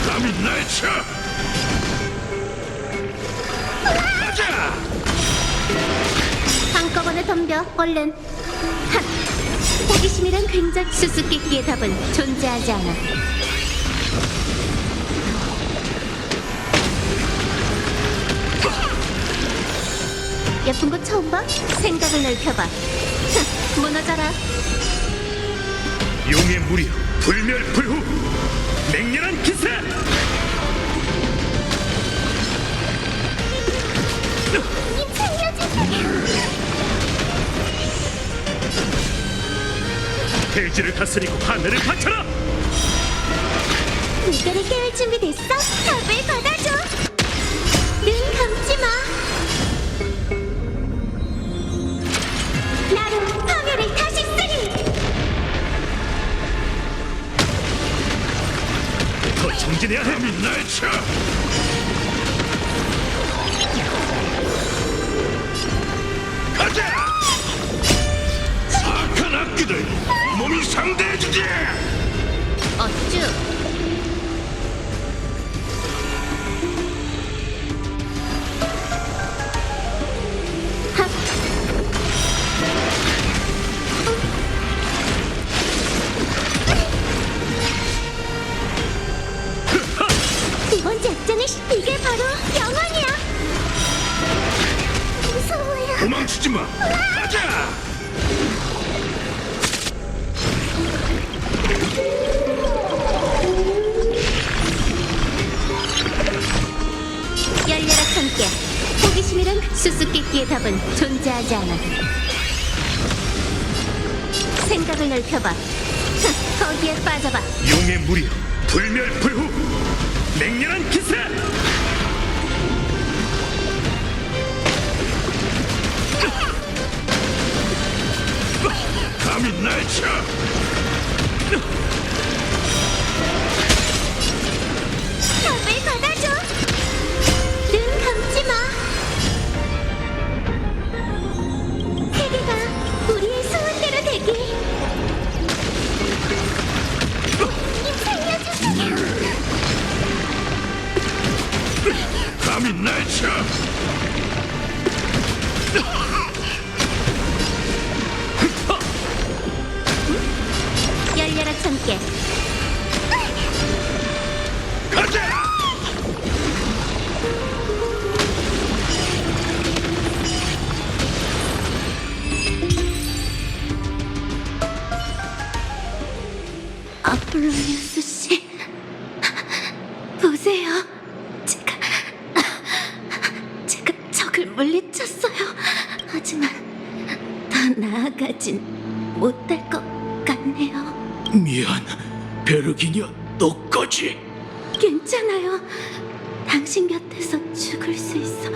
감히 날 쳐. 가자. 한꺼번에 덤벼 얼른. 하! 호기심이란 굉장히 수수께끼의 답은 존재하지 않아. 예쁜 거 처음 봐? 생각을 넓혀봐. 무너져라. 용의 무리 불멸불후 맹렬한 기세. 대지를 다스리고 하늘을 바쳐라. 물결을 깨울 준비 됐어? 답을 받아줘. 눈 감지 마. 나로 파멸을 다시 쓰리. 더 정진해야 해. 날 쳐. 가자. 악한 악기들 몸이 상대해주지. 어쭈. 이번 작전을 이게 바로 영원이야. 무서워요. 도망치지 마. 가자. 열려라 참깨. 호기심이란 수수께끼의 답은 존재하지 않아. 생각을 넓혀봐. 거기에 빠져봐. 용의 무리 불멸불후 맹렬한 기세. 감히 날 쳐. 답을 받아줘. 눈 감지 마. 세계가 우리의 소원대로 되길. 살려주세요. 감히 날 쳐. 열려라 참깨. 가자. 아폴로니우스 씨, 보세요. 제가 적을 물리쳤어요. 하지만 다 더 나아가진 못할 것 같네요. 미안, 베르기니아, 너까지. 괜찮아요. 당신 곁에서 죽을 수 있어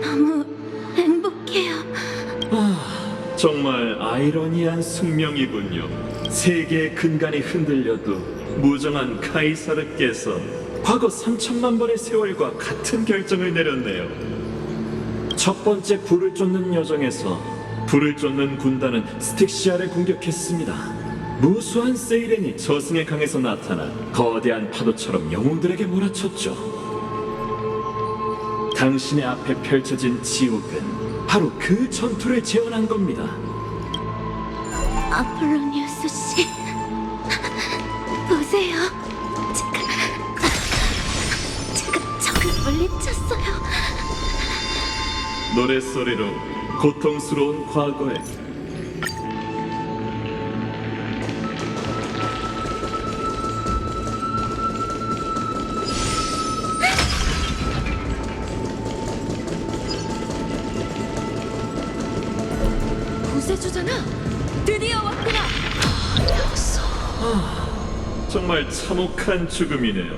너무 행복해요. 정말 아이러니한 숙명이군요. 세계의 근간이 흔들려도 무정한 카이사르께서 과거 3천만 번의 세월과 같은 결정을 내렸네요. 첫 번째 불을 쫓는 여정에서 불을 쫓는 군단은 스틱시아를 공격했습니다. 무수한 세이렌이 저승의 강에서 나타나 거대한 파도처럼 영웅들에게 몰아쳤죠. 당신의 앞에 펼쳐진 지옥은 바로 그 전투를 재현한 겁니다. 아폴로니우스 씨, 보세요. 제가 적을 물리쳤어요. 노랫소리로 고통스러운 과거에 구세주잖아. 드디어 왔구나. 정말 참혹한 죽음이네요.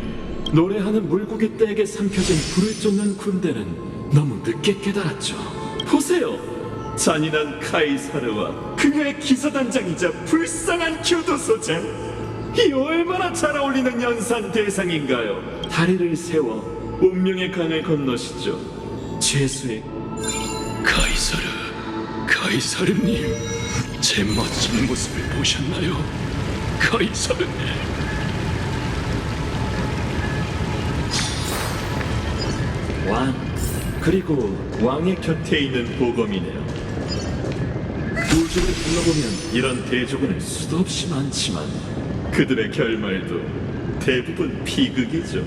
노래하는 물고기 떼에게 삼켜진 불을 쫓는 군대는 너무 늦게 깨달았죠. 보세요. 잔인한 카이사르와 그녀의 기사단장이자 불쌍한 교도소장. 이 얼마나 잘 어울리는 연산 대상인가요? 다리를 세워 운명의 강을 건너시죠. 죄수의 카이사르님, 제 멋진 모습을 보셨나요? 카이사르님. 왕, 그리고 왕의 곁에 있는 보검이네요. 우주를 둘러보면 이런 대조군은 수도 없이 많지만 그들의 결말도 대부분 비극이죠.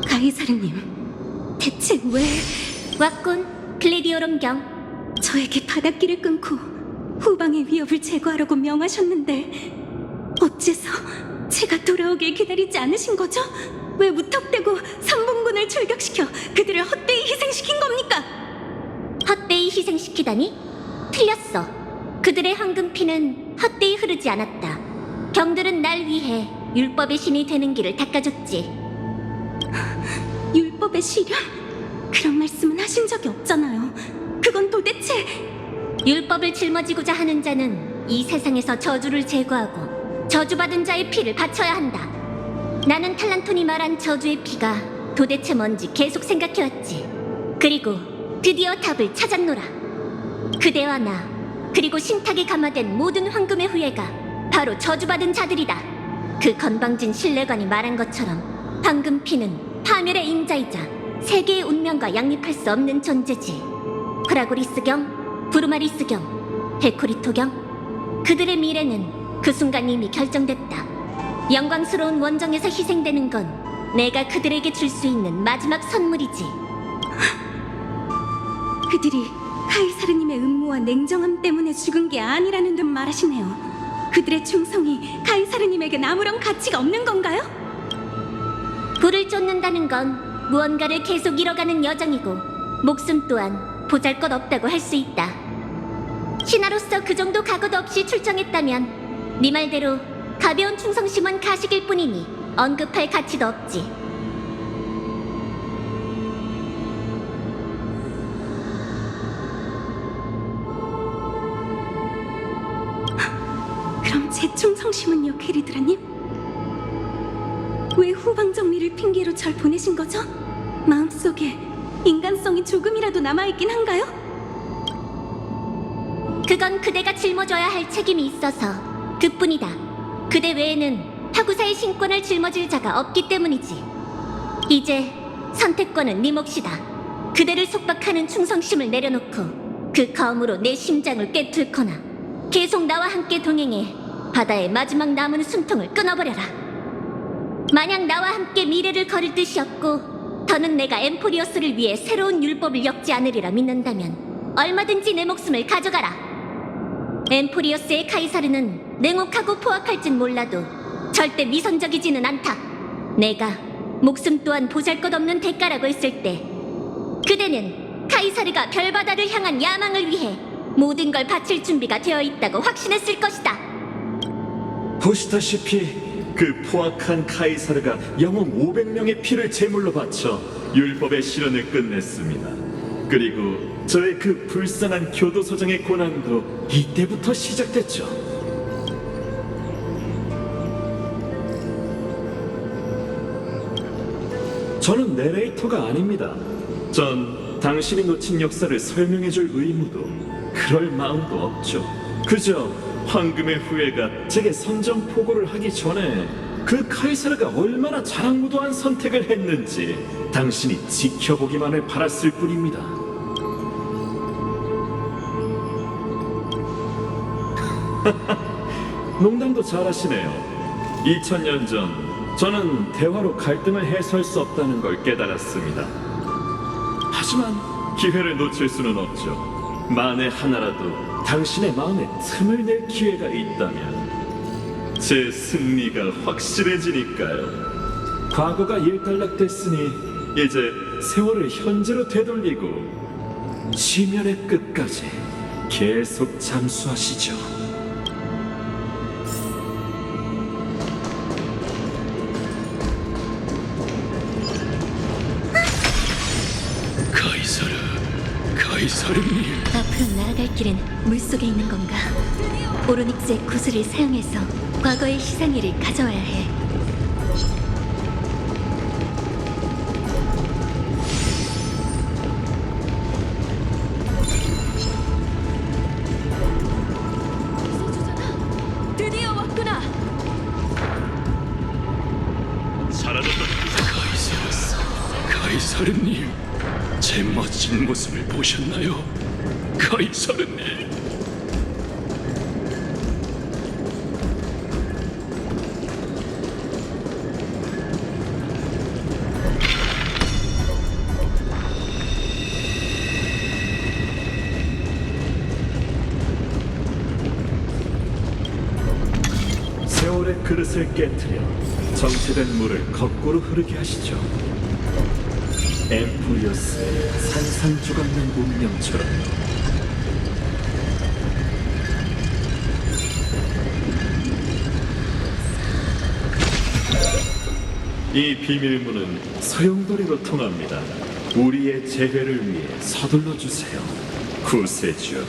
가이사르님, 대체 왜 왔군, 글래디오롬경. 저에게 바닷길을 끊고 후방의 위협을 제거하라고 명하셨는데 어째서 제가 돌아오길 기다리지 않으신 거죠? 왜 무턱대고 상봉군을 출격시켜 그들을 헛되이 희생시킨 겁니까? 헛되이 희생시키다니? 틀렸어. 그들의 황금피는 헛되이 흐르지 않았다. 경들은 날 위해 율법의 신이 되는 길을 닦아줬지. 율법의 시련? 그런 말씀은 하신 적이 없잖아요. 그건 도대체... 율법을 짊어지고자 하는 자는 이 세상에서 저주를 제거하고 저주받은 자의 피를 바쳐야 한다. 나는 탈란톤이 말한 저주의 피가 도대체 뭔지 계속 생각해왔지. 그리고 드디어 답을 찾았노라. 그대와 나, 그리고 신탁에 감화된 모든 황금의 후예가 바로 저주받은 자들이다. 그 건방진 신뢰관이 말한 것처럼 황금피는 파멸의 임자이자 세계의 운명과 양립할 수 없는 존재지. 프라고리스경, 부르마리스경, 헤코리토경, 그들의 미래는 그 순간 이미 결정됐다. 영광스러운 원정에서 희생되는 건 내가 그들에게 줄 수 있는 마지막 선물이지. 그들이 카이사르님의 음모와 냉정함 때문에 죽은 게 아니라는 듯 말하시네요. 그들의 충성이 카이사르님에겐 아무런 가치가 없는 건가요? 불을 쫓는다는 건 무언가를 계속 잃어가는 여정이고 목숨 또한 보잘것없다고 할 수 있다. 신하로서 그 정도 각오도 없이 출정했다면 네 말대로 가벼운 충성심은 가식일 뿐이니 언급할 가치도 없지. 그럼 제 충성심은요, 게리드라님? 왜 후방 정리를 핑계로 절 보내신 거죠? 마음속에 인간성이 조금이라도 남아있긴 한가요? 그건 그대가 짊어져야 할 책임이 있어서 그뿐이다. 그대 외에는 타구사의 신권을 짊어질 자가 없기 때문이지. 이제 선택권은 네 몫이다. 그대를 속박하는 충성심을 내려놓고 그 검으로 내 심장을 꿰뚫거나 계속 나와 함께 동행해 바다의 마지막 남은 숨통을 끊어버려라. 만약 나와 함께 미래를 걸을 뜻이 없고 더는 내가 엠포리어스를 위해 새로운 율법을 엮지 않으리라 믿는다면 얼마든지 내 목숨을 가져가라. 엠포리어스의 카이사르는 냉혹하고 포악할진 몰라도 절대 위선적이지는 않다. 내가 목숨 또한 보잘것없는 대가라고 했을 때 그대는 카이사르가 별바다를 향한 야망을 위해 모든 걸 바칠 준비가 되어 있다고 확신했을 것이다. 보시다시피 그 포악한 카이사르가 영웅 500명의 피를 제물로 바쳐 율법의 실현을 끝냈습니다. 그리고 저의 그 불쌍한 교도소장의 고난도 이때부터 시작됐죠. 저는 내레이터가 아닙니다. 전 당신이 놓친 역사를 설명해줄 의무도 그럴 마음도 없죠. 그저 황금의 후예가 제게 선전포고를 하기 전에 그 카이사르가 얼마나 자랑무도한 선택을 했는지 당신이 지켜보기만을 바랐을 뿐입니다. 농담도 잘하시네요. 2000년 전 저는 대화로 갈등을 해소할 수 없다는 걸 깨달았습니다. 하지만 기회를 놓칠 수는 없죠. 만에 하나라도 당신의 마음에 틈을 낼 기회가 있다면 제 승리가 확실해지니까요. 과거가 일단락됐으니 이제 세월을 현재로 되돌리고 시면의 끝까지 계속 잠수하시죠. 카이사르님. 앞으로 날아갈 길은 물속에 있는 건가? 오로닉스의 구슬을 사용해서 과거의 시상일을 가져와야 해. 드디어 왔구나. 사라졌던 카이사르님, 제 멋진 모습을 보셨나요? 카이사르님. 세월의 그릇을 깨트려 정체된 물을 거꾸로 흐르게 하시죠. 엠프리어스의 산산조각난 운명처럼. 이 비밀문은 소용돌이로 통합니다. 우리의 재회를 위해 서둘러 주세요, 구세주.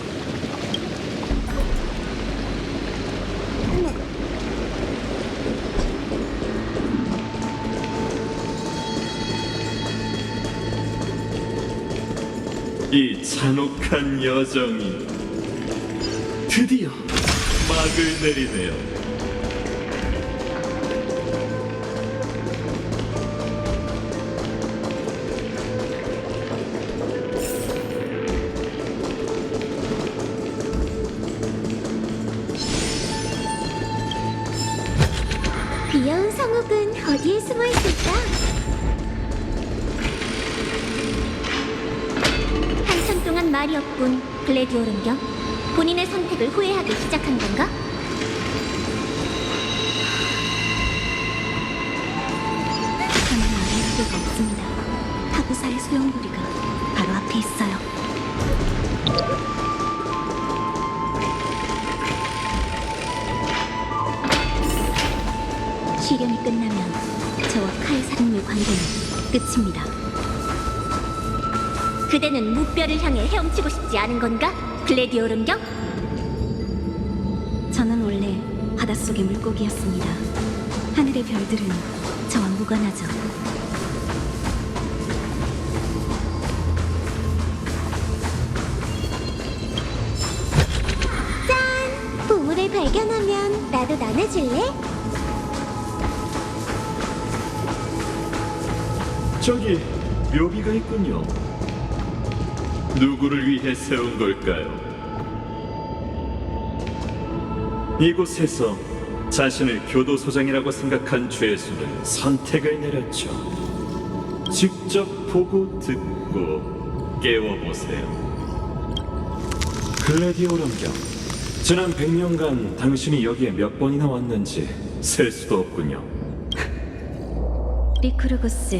이 잔혹한 여정이 드디어 막을 내리네요. 귀여운 성욱은 어디에 숨어 있을까? 한참 동안 말이 없군. 글래디오른경, 본인의 선택을 후회하기 시작한 건가? 저는 말할 필요가 없습니다. 타구사의 소용돌이가 바로 앞에 있어요. 시련이 끝나면 저와 카이사르님의 관계는 끝입니다. 그대는 무뼈를 향해 헤엄치고 싶지 않은 건가? 글래디오른경? 저는 원래 바닷속의 물고기였습니다. 하늘의 별들은 저와 무관하죠. 보물을 발견하면 나도 나눠줄래? 저기 묘비가 있군요. 누구를 위해 세운 걸까요? 이곳에서 자신을 교도소장이라고 생각한 죄수는 선택을 내렸죠. 직접 보고 듣고 깨워보세요. 글래디오럼경, 지난 100년간 당신이 여기에 몇 번이나 왔는지 셀 수도 없군요. 리쿠르구스,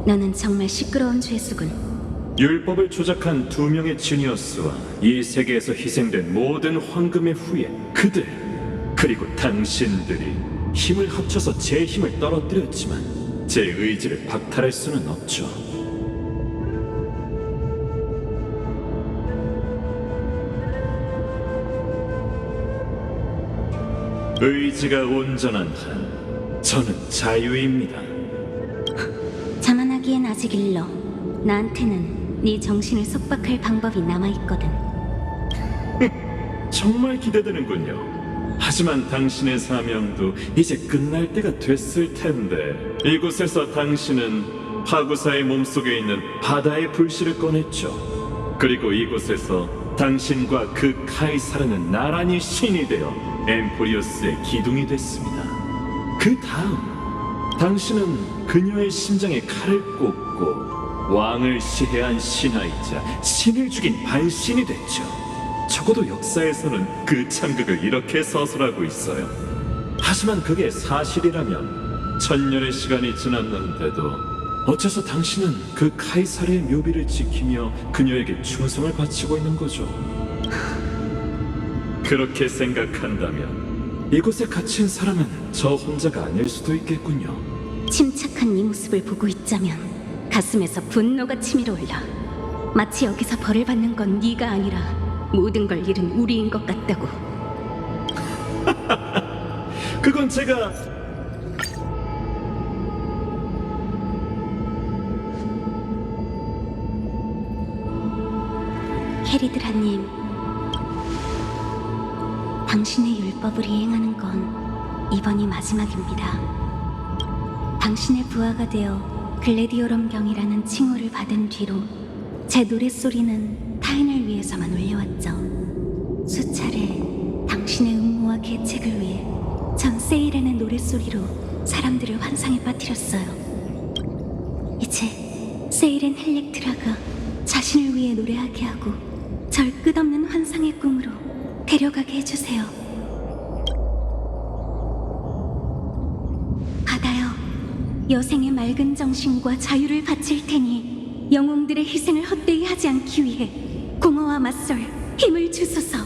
너는 정말 시끄러운 죄수군. 율법을 조작한 2명의 지니어스와 이 세계에서 희생된 모든 황금의 후예, 그들 그리고 당신들이 힘을 합쳐서 제 힘을 떨어뜨렸지만 제 의지를 박탈할 수는 없죠. 의지가 온전한 한 저는 자유입니다. 자만하기엔 아직 일러. 나한테는 네 정신을 속박할 방법이 남아있거든. 정말 기대되는군요. 하지만 당신의 사명도 이제 끝날 때가 됐을 텐데 이곳에서 당신은 파구사의 몸속에 있는 바다의 불씨를 꺼냈죠. 그리고 이곳에서 당신과 그 카이사르는 나란히 신이 되어 엠포리오스의 기둥이 됐습니다. 그 다음 당신은 그녀의 심장에 칼을 꽂고 왕을 시해한 신하이자 신을 죽인 반신이 됐죠. 적어도 역사에서는 그 참극을 이렇게 서술하고 있어요. 하지만 그게 사실이라면 천년의 시간이 지났는데도 어째서 당신은 그 카이사르의 묘비를 지키며 그녀에게 충성을 바치고 있는 거죠? 그렇게 생각한다면 이곳에 갇힌 사람은 저 혼자가 아닐 수도 있겠군요. 침착한 네 모습을 보고 있자면 가슴에서 분노가 치밀어 올라. 마치 여기서 벌을 받는 건 네가 아니라 모든 걸 잃은 우리인 것 같다고. 그건 제가 캐리드라님, 당신의 율법을 이행하는 건 이번이 마지막입니다. 당신의 부하가 되어 글래디오럼경이라는 칭호를 받은 뒤로 제 노랫소리는 타인을 위해서만 울려왔죠. 수차례 당신의 음모와 계책을 위해 전 세일렌의 노랫소리로 사람들을 환상에 빠뜨렸어요. 이제 세일렌 헬렉트라가 자신을 위해 노래하게 하고 절 끝없는 환상의 꿈으로 데려가게 해주세요. 바다여, 여생의 맑은 정신과 자유를 바칠 테니 영웅들의 희생을 헛되이 하지 않기 위해 공허와 맞설 힘을 주소서.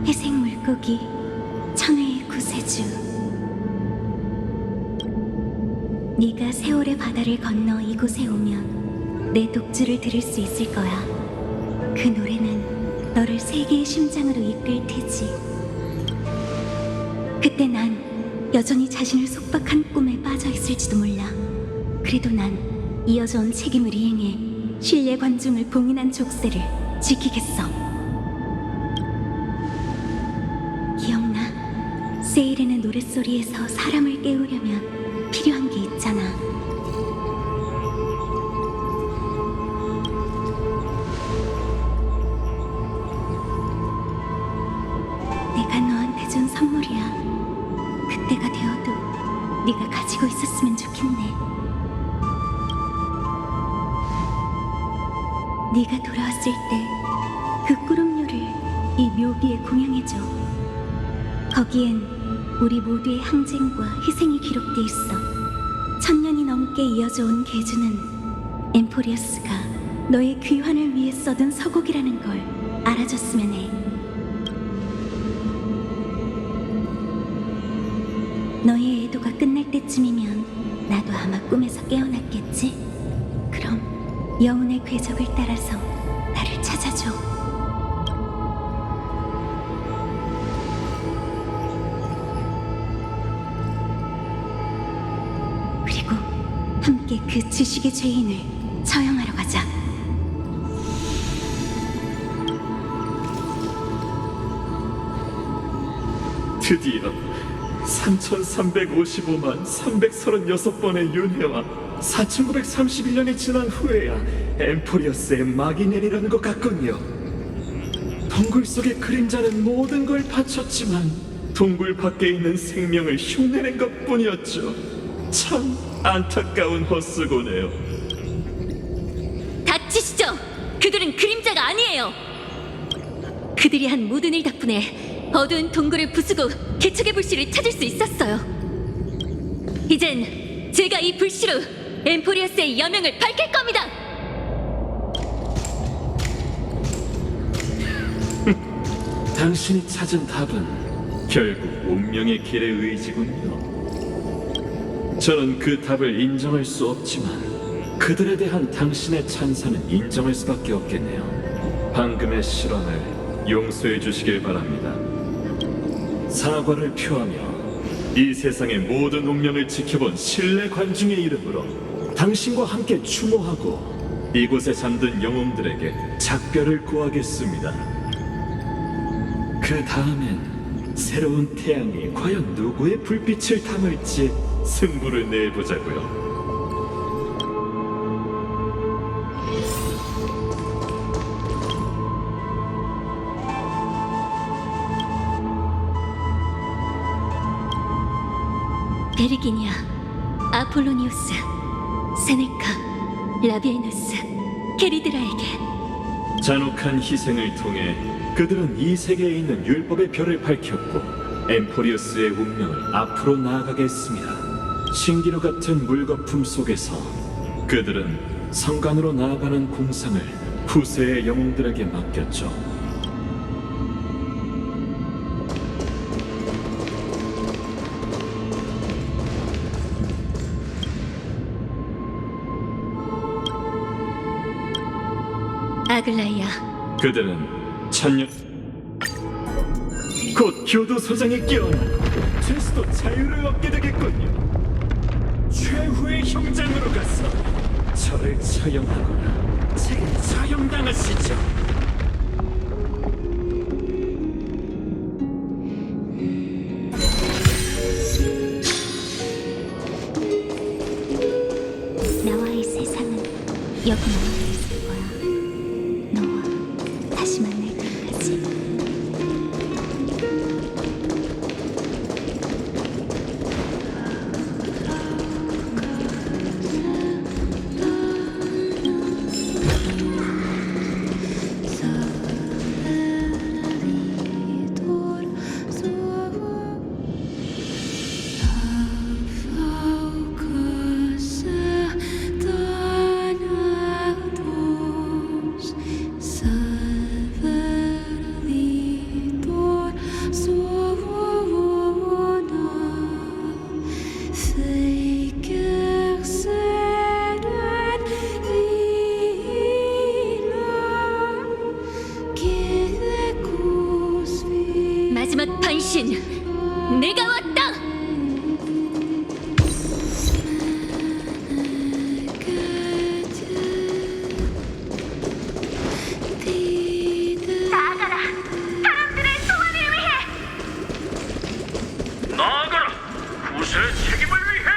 회색 물고기, 천혜의 구세주, 네가 세월의 바다를 건너 이곳에 오면 내 독주를 들을 수 있을 거야. 그 노래는 너를 세계의 심장으로 이끌 테지. 그때 난 여전히 자신을 속박한 꿈에 빠져 있을지도 몰라. 그래도 난 이어져 온 책임을 이행해 신뢰 관중을 봉인한 족쇄를 지키겠어. 기억나? 세일렌의 노랫소리에서 사람을 깨우려면 필요한 게 있잖아. 내가 너한테 준 선물이야. 그때가 되어도 네가 가지고 있었으면 좋겠네. 네가 돌아왔을 때 그 꾸름료를 이 묘비에 공양해줘. 거기엔 우리 모두의 항쟁과 희생이 기록돼 있어. 1000년이 넘게 이어져 온 계주는 엠포리어스가 너의 귀환을 위해 써둔 서곡이라는 걸 알아줬으면 해. 너의 애도가 끝날 때쯤이면 나도 아마 꿈에서 깨어났겠지? 그럼 여운의 궤적을 따라서 나를 찾아줘. 그리고 함께 그 지식의 죄인을 처형하러 가자. 드디어 3355만 336번의 윤회와 4931년이 지난 후에야 엠포리어스의 막이 내리라는 것 같군요. 동굴 속의 그림자는 모든 걸 바쳤지만 동굴 밖에 있는 생명을 흉내낸 것뿐이었죠. 참 안타까운 헛수고네요. 닥치시죠. 그들은 그림자가 아니에요. 그들이 한 모든 일 덕분에 어두운 동굴을 부수고 개척의 불씨를 찾을 수 있었어요. 이젠 제가 이 불씨로 엠포리어스의 여명을 밝힐 겁니다. 당신이 찾은 답은 결국 운명의 길의 의지군요. 저는 그 답을 인정할 수 없지만 그들에 대한 당신의 찬사는 인정할 수밖에 없겠네요. 방금의 실언을 용서해 주시길 바랍니다. 사과를 표하며 이 세상의 모든 운명을 지켜본 신뢰 관중의 이름으로 당신과 함께 추모하고 이곳에 잠든 영웅들에게 작별을 구하겠습니다. 그 다음엔 새로운 태양이 과연 누구의 불빛을 담을지 승부를 내보자고요. 베르기니아, 아폴로니우스, 세네카, 라비에누스, 게리드라에게 잔혹한 희생을 통해 그들은 이 세계에 있는 율법의 별을 밝혔고 엠포리우스의 운명을 앞으로 나아가게 했습니다. 신기루 같은 물거품 속에서 그들은 성간으로 나아가는 공상을 후세의 영웅들에게 맡겼죠. 아글라이아, 그들은 천년 곧 교도소장에 끼어나고 죄수도 자유를 얻게 되겠군요. 최후의 형장으로 가서 저를 처형하거나 제게 처형당하시죠. 나와의 세상은 여기 남아 있을 거야. 너와 다시 만날 때까지. 마지막 반신, 내가 왔다! 나아가라! 후세의 책임을 위해!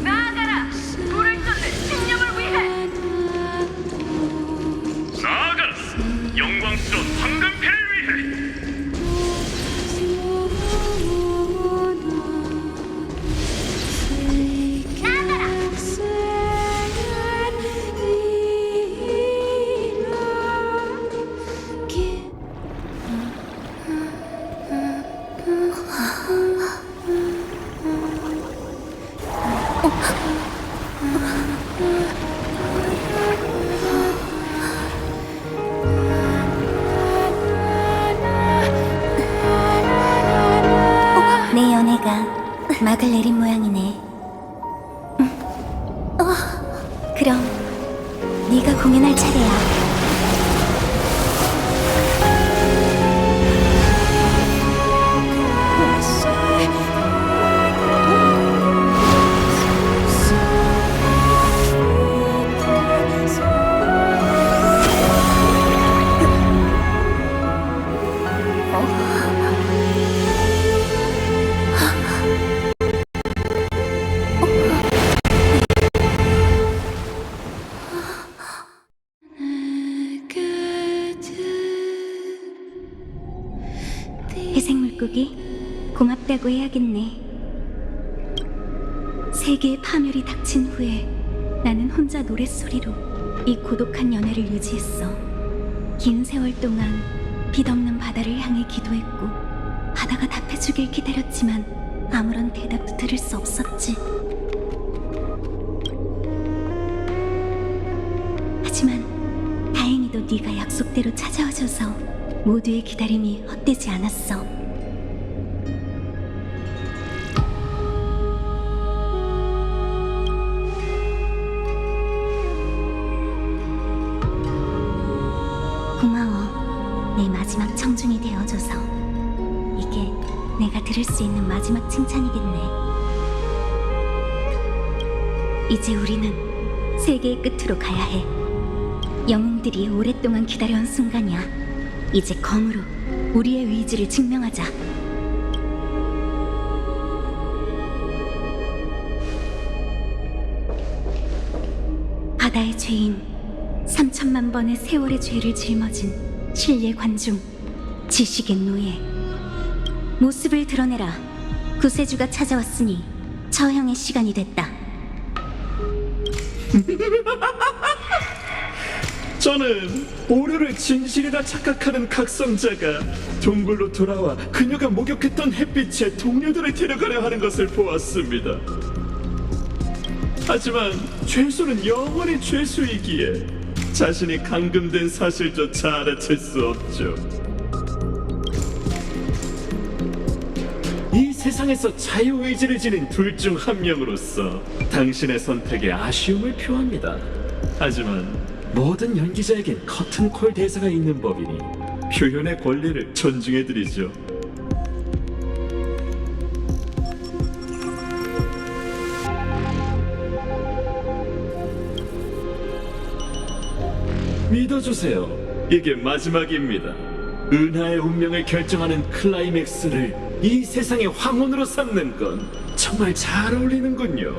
나아가라! 불을 쫓는 신념을 위해! 나아가라! 영광스러운 황금패를 위해! 내 연애가 막을 내린 모양이네. 그럼 네가 공연할 차례야. 회생물고기, 고맙다고 해야겠네. 세계의 파멸이 닥친 후에 나는 혼자 노랫소리로 이 고독한 연애를 유지했어. 긴 세월 동안 빛없는 바다를 향해 기도했고 바다가 답해주길 기다렸지만 아무런 대답도 들을 수 없었지. 하지만 다행히도 네가 약속대로 찾아와줘서 모두의 기다림이 헛되지 않았어. 고마워. 내 마지막 청중이 되어줘서. 이게 내가 들을 수 있는 마지막 칭찬이겠네. 이제 우리는 세계의 끝으로 가야 해. 영웅들이 오랫동안 기다려온 순간이야. 이제 검으로 우리의 의지를 증명하자. 바다의 죄인 3천만 번의 세월의 죄를 짊어진 신뢰 관중, 지식의 노예. 모습을 드러내라. 구세주가 찾아왔으니 처형의 시간이 됐다. 저는 오류를 진실이라 착각하는 각성자가 동굴로 돌아와 그녀가 목욕했던 햇빛에 동료들을 데려가려 하는 것을 보았습니다. 하지만 죄수는 영원히 죄수이기에 자신이 감금된 사실조차 알아챌 수 없죠. 이 세상에서 자유의지를 지닌 둘 중 한 명으로서 당신의 선택에 아쉬움을 표합니다. 하지만 모든 연기자에겐 커튼콜 대사가 있는 법이니 표현의 권리를 존중해드리죠. 믿어주세요. 이게 마지막입니다. 은하의 운명을 결정하는 클라이맥스를 이 세상의 황혼으로 삼는 건 정말 잘 어울리는군요.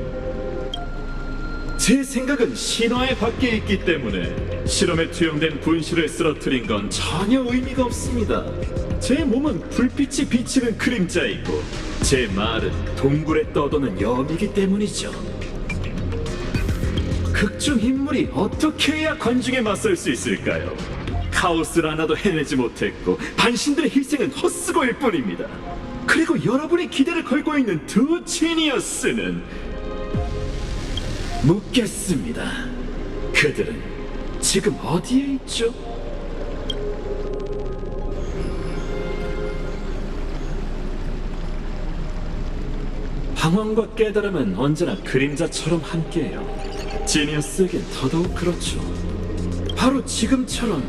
제 생각은 신화에 밖에 있기 때문에 실험에 투영된 분실을 쓰러뜨린 건 전혀 의미가 없습니다. 제 몸은 불빛이 비치는 그림자이고 제 말은 동굴에 떠도는 염이기 때문이죠. 극중 인물이 어떻게 해야 관중에 맞설 수 있을까요? 카오스를 하나도 해내지 못했고 반신들의 희생은 헛수고일 뿐입니다. 그리고 여러분이 기대를 걸고 있는 두 지니어스는 묻겠습니다. 그들은 지금 어디에 있죠? 방황과 깨달음은 언제나 그림자처럼 함께해요. 지니어스에겐 더더욱 그렇죠. 바로 지금처럼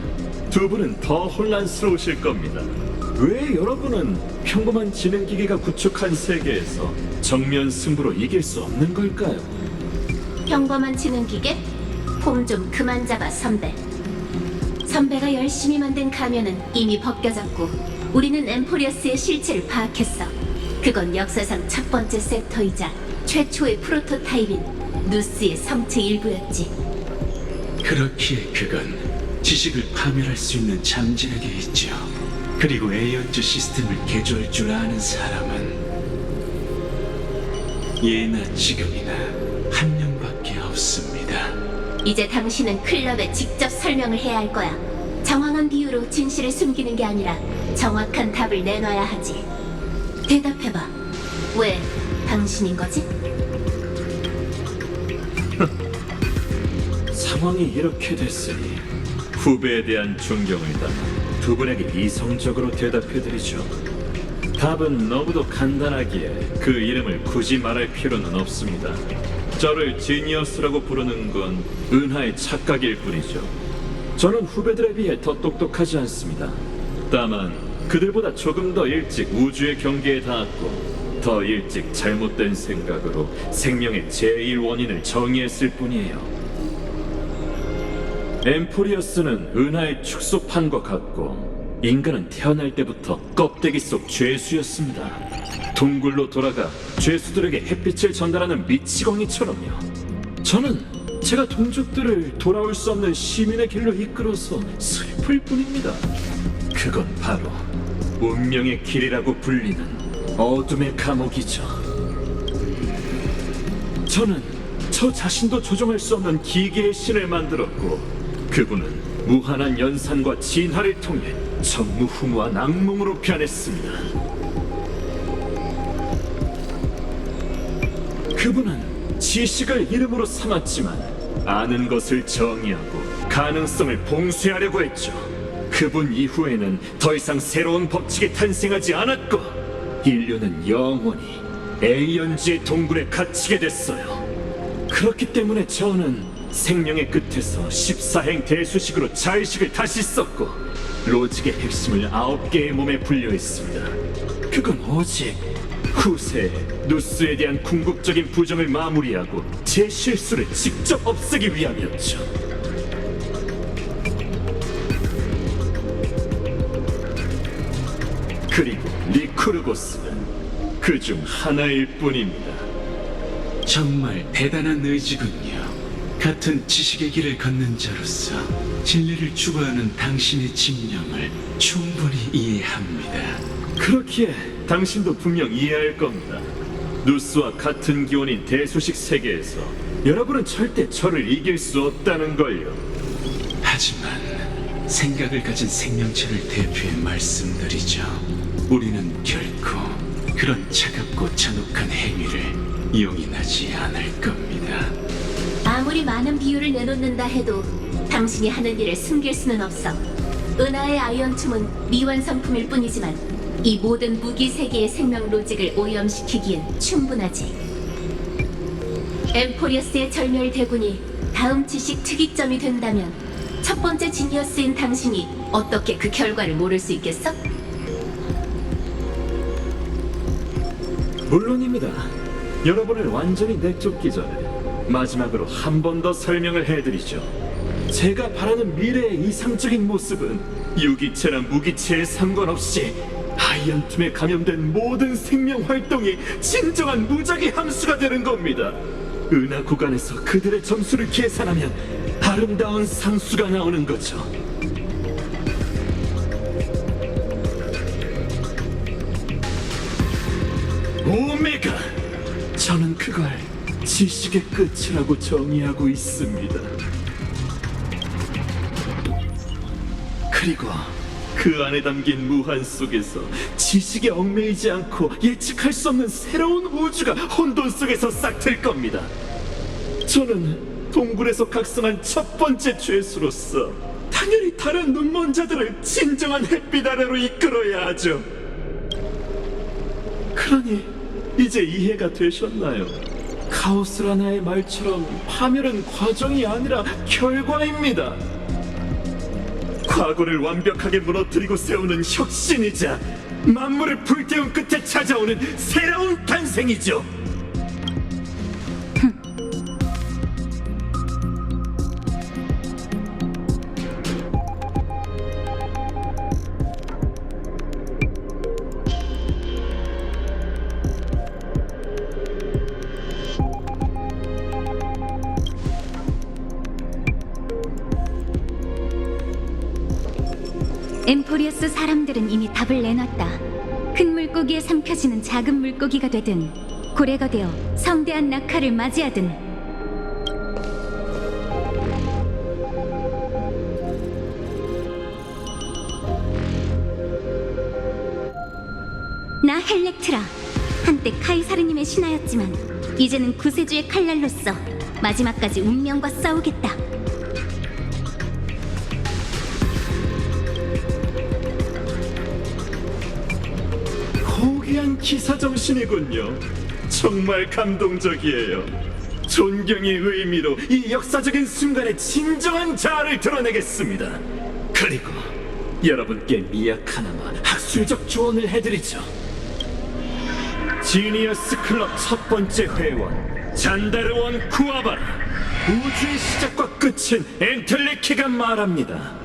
두 분은 더 혼란스러우실 겁니다. 왜 여러분은 평범한 지능기계가 구축한 세계에서 정면 승부로 이길 수 없는 걸까요? 평범한 지능기계? 폼 좀 그만 잡아, 선배. 선배가 열심히 만든 가면은 이미 벗겨졌고 우리는 엠포리어스의 실체를 파악했어. 그건 역사상 첫 번째 섹터이자 최초의 프로토타입인 누스의 성체 일부였지. 그렇기에 그건 지식을 파멸할 수 있는 잠재력에 있죠. 그리고 에이언즈 시스템을 개조할 줄 아는 사람은 예나 지금이나 한 명밖에 없습니다. 이제 당신은 클럽에 직접 설명을 해야 할 거야. 정황한 비유로 진실을 숨기는 게 아니라 정확한 답을 내놔야 하지. 대답해봐. 왜 당신인 거지? 상황이 이렇게 됐으니 후배에 대한 존경을 담아 두 분에게 이성적으로 대답해드리죠. 답은 너무도 간단하기에 그 이름을 굳이 말할 필요는 없습니다. 저를 지니어스라고 부르는 건 은하의 착각일 뿐이죠. 저는 후배들에 비해 더 똑똑하지 않습니다. 다만 그들보다 조금 더 일찍 우주의 경계에 닿았고 더 일찍 잘못된 생각으로 생명의 제1 원인을 정의했을 뿐이에요. 엠포리어스는 은하의 축소판과 같고 인간은 태어날 때부터 껍데기 속 죄수였습니다. 동굴로 돌아가 죄수들에게 햇빛을 전달하는 미치광이처럼요. 저는 제가 동족들을 돌아올 수 없는 시민의 길로 이끌어서 슬플 뿐입니다. 그건 바로 운명의 길이라고 불리는 어둠의 감옥이죠. 저는 저 자신도 조종할 수 없는 기계의 신을 만들었고 그분은 무한한 연산과 진화를 통해 전무후무한 악몽으로 변했습니다. 그분은 지식을 이름으로 삼았지만 아는 것을 정의하고 가능성을 봉쇄하려고 했죠. 그분 이후에는 더 이상 새로운 법칙이 탄생하지 않았고 인류는 영원히 에이언즈의 동굴에 갇히게 됐어요. 그렇기 때문에 저는 생명의 끝에서 14행 대수식으로 자의식을 다시 썼고 로직의 핵심을 9개의 몸에 분류했습니다. 그건 오직 후세 누스에 대한 궁극적인 부정을 마무리하고 제 실수를 직접 없애기 위함이었죠. 그리고 리쿠르고스는 그 중 하나일 뿐입니다. 정말 대단한 의지군요. 같은 지식의 길을 걷는 자로서 진리를 추구하는 당신의 집념을 충분히 이해합니다. 그렇기에 당신도 분명 이해할 겁니다. 누스와 같은 기원인 대수식 세계에서 여러분은 절대 저를 이길 수 없다는 걸요. 하지만 생각을 가진 생명체를 대표해 말씀드리죠. 우리는 결코 그런 차갑고 잔혹한 행위를 용인하지 않을 겁니다. 아무리 많은 비유를 내놓는다 해도 당신이 하는 일을 숨길 수는 없어. 은하의 아이언툼은 미완성품일 뿐이지만 이 모든 무기 세계의 생명 로직을 오염시키기엔 충분하지. 엠포리어스의 절멸 대군이 다음 지식 특이점이 된다면 첫 번째 지니어스인 당신이 어떻게 그 결과를 모를 수 있겠어? 물론입니다. 여러분을 완전히 내쫓기 전에 마지막으로 한 번 더 설명을 해드리죠. 제가 바라는 미래의 이상적인 모습은 유기체나 무기체에 상관없이 아이언 틈에 감염된 모든 생명 활동이 진정한 무작위 함수가 되는 겁니다. 은하 구간에서 그들의 점수를 계산하면 아름다운 상수가 나오는 거죠. 오메가! 저는 그걸 지식의 끝이라고 정의하고 있습니다. 그리고 그 안에 담긴 무한 속에서 지식에 얽매이지 않고 예측할 수 없는 새로운 우주가 혼돈 속에서 싹틀 겁니다. 저는 동굴에서 각성한 첫 번째 죄수로서 당연히 다른 눈먼 자들을 진정한 햇빛 아래로 이끌어야 하죠. 그러니 이제 이해가 되셨나요? 카오스라나의 말처럼 파멸은 과정이 아니라 결과입니다. 과거를 완벽하게 무너뜨리고 세우는 혁신이자 만물을 불태운 끝에 찾아오는 새로운 탄생이죠. 엠포리어스 사람들은 이미 답을 내놨다. 큰 물고기에 삼켜지는 작은 물고기가 되든 고래가 되어 성대한 낙하를 맞이하든 나 헬렉트라, 한때 카이사르님의 신하였지만 이제는 구세주의 칼날로서 마지막까지 운명과 싸우겠다. 고귀한 기사 정신이군요. 정말 감동적이에요. 존경의 의미로 이 역사적인 순간의 진정한 자아를 드러내겠습니다. 그리고 여러분께 미약하나마 학술적 조언을 해드리죠. 지니어스 클럽 첫 번째 회원 잔다르원 쿠아바라. 우주의 시작과 끝은 엔텔레키가 말합니다.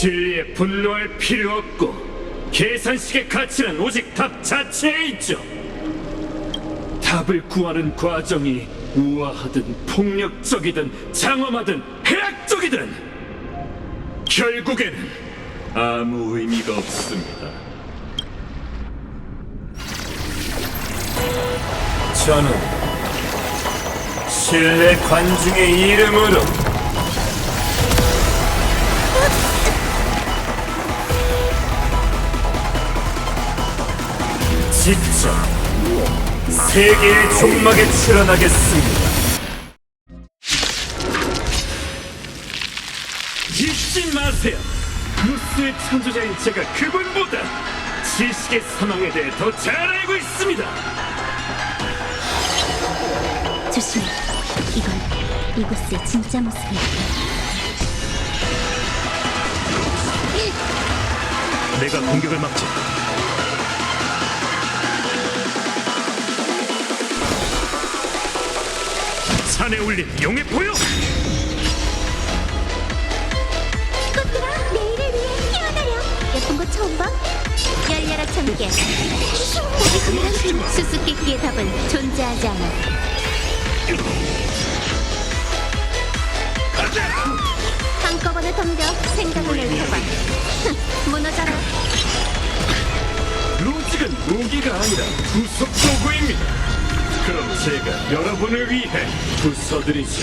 진리에 분노할 필요 없고 계산식의 가치는 오직 답 자체에 있죠. 답을 구하는 과정이 우아하든 폭력적이든 장엄하든 해악적이든 결국에는 아무 의미가 없습니다. 저는 신뢰 관중의 이름으로 직접 세계의 종막에 출현하겠습니다. 잊지 마세요. 무스의 창조자인 제가 그분보다 지식의 사망에 대해 더 잘 알고 있습니다. 조심해. 이건 이곳의 진짜 모습이야. 내가 공격을 막지. 산에 올린 용의 포효. 꽃들아, 내일을 위해 뛰어내려. 예쁜 거 처음 봐? 열려라 참깨. 수수께끼의 답은 존재하지 않아. 한꺼번에 덤벼 생각을 해봐. 무너져라. 로직은 무기가 아니라 부속 도구입니다. 그럼 제가 여러분을 위해 부숴드리죠.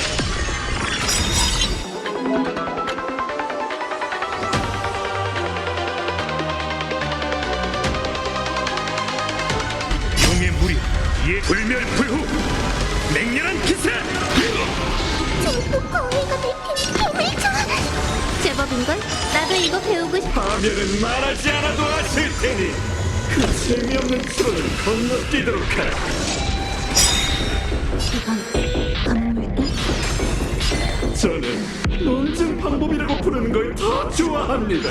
용의 무리 이에 불멸불후. 맹렬한 기세. 전부 거위가 뱉힌 힘을 줘. 제법인걸? 나도 이거 배우고 싶어. 파멸은 말하지 않아도 아실 테니 그 재미없는 추론을 건너뛰도록 하라. 검은 물결? 저는 논증 방법이라고 부르는 걸 더 좋아합니다.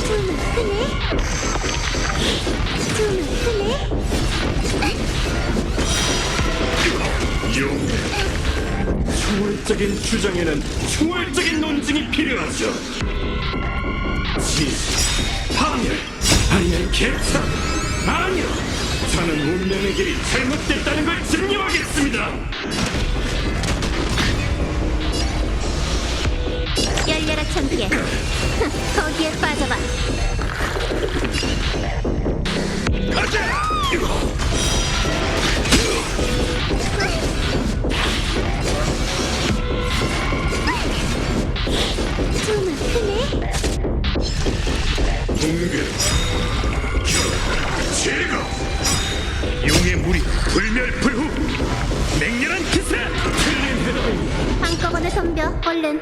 좀 아프네. 좀 아프네. 용. 초월적인 주장에는 초월적인 논증이 필요하죠. 지식, 파멸, 아니면 개참. 아니요. 저는 운명의 길이 잘못됐다는 걸 증명하겠습니다. 열려라 참깨. 거기에 빠져봐. 가자. 좀 아프네. 공격. 제거. 용의 무리 불멸불후. 맹렬한 기세. 틀린 해답입니다. 한꺼번에 덤벼 얼른.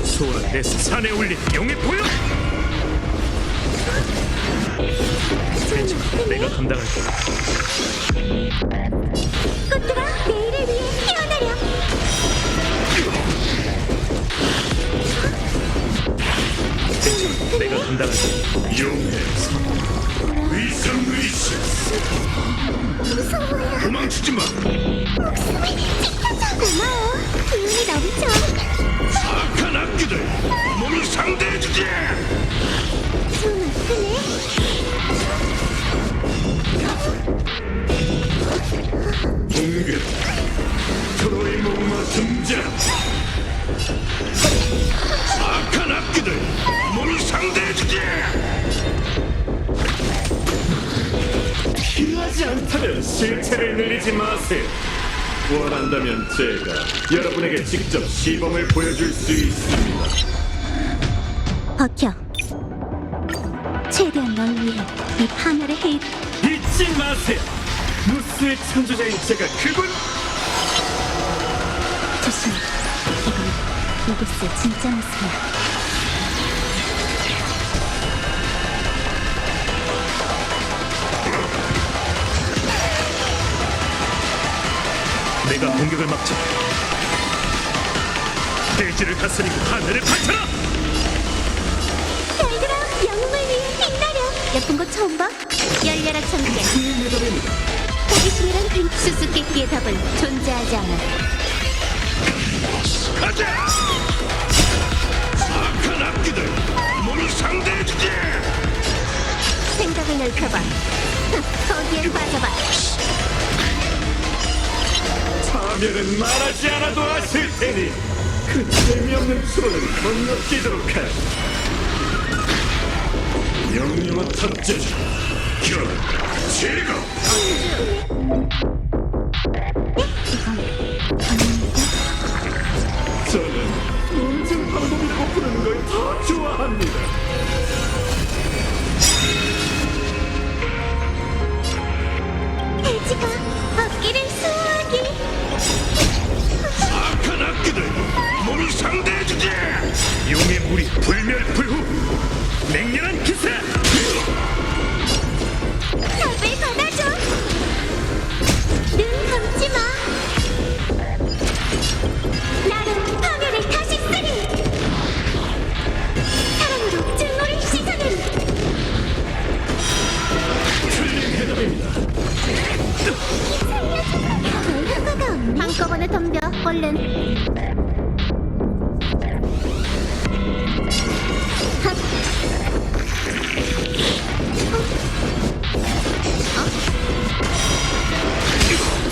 소원한 내 산에 올린 용의 포효. 괜찮아. 내가 감당할게. 꽃들아, 내일을 위해 뛰어내려. 내가 감당할게. 용의 위성의식. 무서워요. 도망치지 마. 목숨을 지켜줘. 고마워. 기운이 넘쳐. 악한 악기들 몸을 상대해주지. 좀 아프네. 공격. 트로이 목마 등장. 악한 악기들 몸을 상대해주지. 필요하지 않다면 실체를 늘리지 마세요. 원한다면 제가 여러분에게 직접 시범을 보여줄 수 있습니다. 버텨. 최대한 널 위해 이 파멸의 헤이를. 잊지 마세요. 무스의 창조자인 제가 그분. 조심해. 이건 이곳의 진짜 모습이야. 내가 공격을 막자. 대지를 다스리고 하늘을 바쳐라. 별들아, 영웅을 위해 빛나려. 예쁜 거 처음 봐? 열려라 참깨. 호기심이란 그 수수께끼의 답은 존재하지 않아. 가자! 악한 악기들 몸이 상대해주지! 생각을 넓혀봐. 거기에 빠져봐. 파멸은 말하지 않아도 아실 테니 그 재미없는 추론은 건너뛰도록 하지. 영영한 탑재주 결 제거. 저는 논증 방법이라고 부르는 걸 더 좋아합니다. 돼지가 어깨를 수호하기. 악한 악기들 몸이 상대해주지! 용의 무리 불멸불후 맹렬한 기세! 답을 받아줘. 눈 감지 마. 나는 파멸을 다시 쓰리. 사랑으로 증오를 씻어내리. 틀린 해답입니다. 별 효과가 없네. 한꺼번에 덤벼. 얼른. 핫.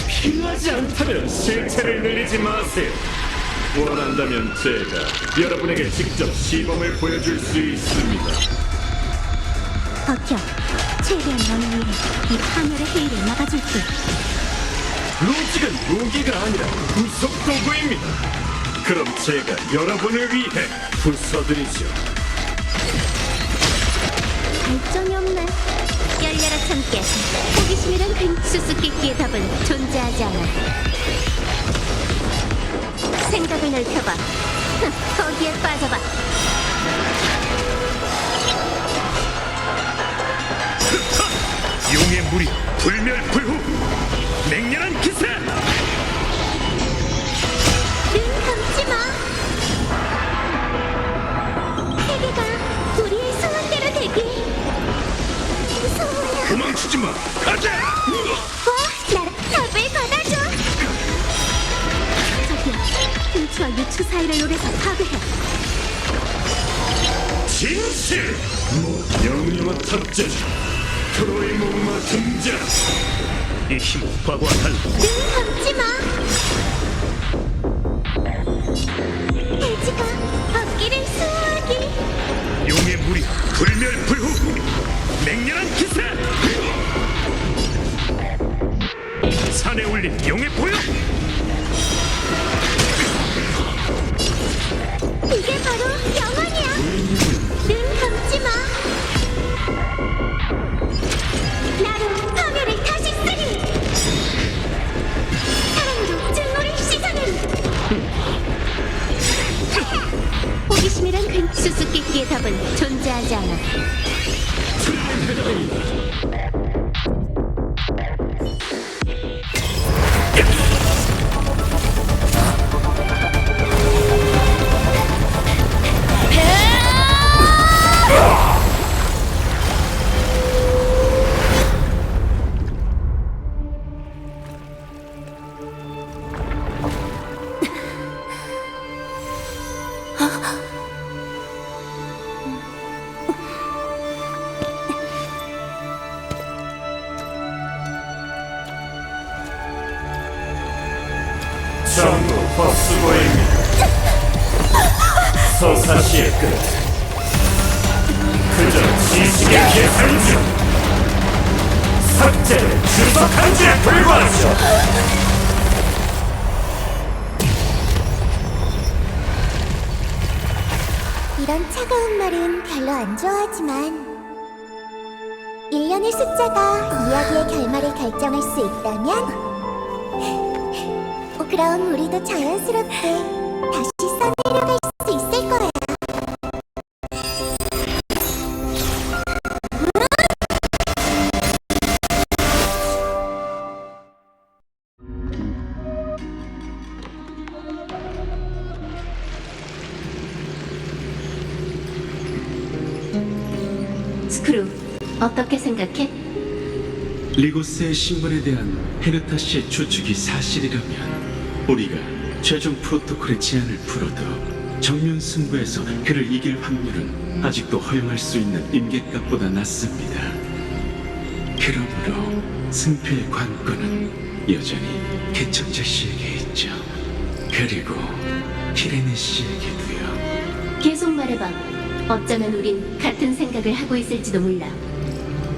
필요하지 않다면 실체를 늘리지 마세요. 원한다면 제가 여러분에게 직접 시범을 보여줄 수 있습니다. 버텨. 최대한 너를 위해 이 파멸의 해일을 막아줄게. 로직은 무기가 아니라 부속 도구입니다. 그럼 제가 여러분을 위해 부숴드리죠. 발전이 없네. 열려라 참깨. 호기심이란 수수께끼의 답은 존재하지 않아. 생각을 넓혀봐. 거기에 빠져봐. 용의 무리 불멸불후 맹렬한 기세! 눈 감지 마. 세계가 우리의 소원대로 되길. 소원아. 도망치지 마! 가자! 나를 답을 받아줘. 저기야. 흉추와 유추 사이를 노려서 파괴해. 진실! 영영한 탑재주 프로의 목마 등장. 이 힘은 과거와 달리 눈 감지 마. 돼지가 어깨를 수호하기. 용의 무리 불멸불후 맹렬한 기세! 산에 올린 용의 보여! 이게 바로 영원이야. 눈 감지 마. 나로 파멸을 다시 쓰리. 사랑으로 증오를 씻어내리. 호기심이란 수수께끼의 답은 존재하지 않아. 전부 버스고입니다. 서사시의 끝 그저 지식의 계산 중 삭제를 주석한 지에 불과하죠. 이런 차가운 말은 별로 안 좋아하지만 1년의 숫자가 이야기의 결말을 결정할 수 있다면 그럼 우리도 자연스럽게 다시 써내려갈 수 있을 거야. 스크루, 어떻게 생각해? 리고스의 신분에 대한 헤르타 씨의 추측이 사실이라면 우리가 최종 프로토콜의 제한을 풀어도 정면 승부에서 그를 이길 확률은 아직도 허용할 수 있는 임계값보다 낮습니다. 그러므로 승패의 관건은 여전히 개척자 씨에게 있죠. 그리고 키레네 씨에게도요. 계속 말해봐. 어쩌면 우린 같은 생각을 하고 있을지도 몰라.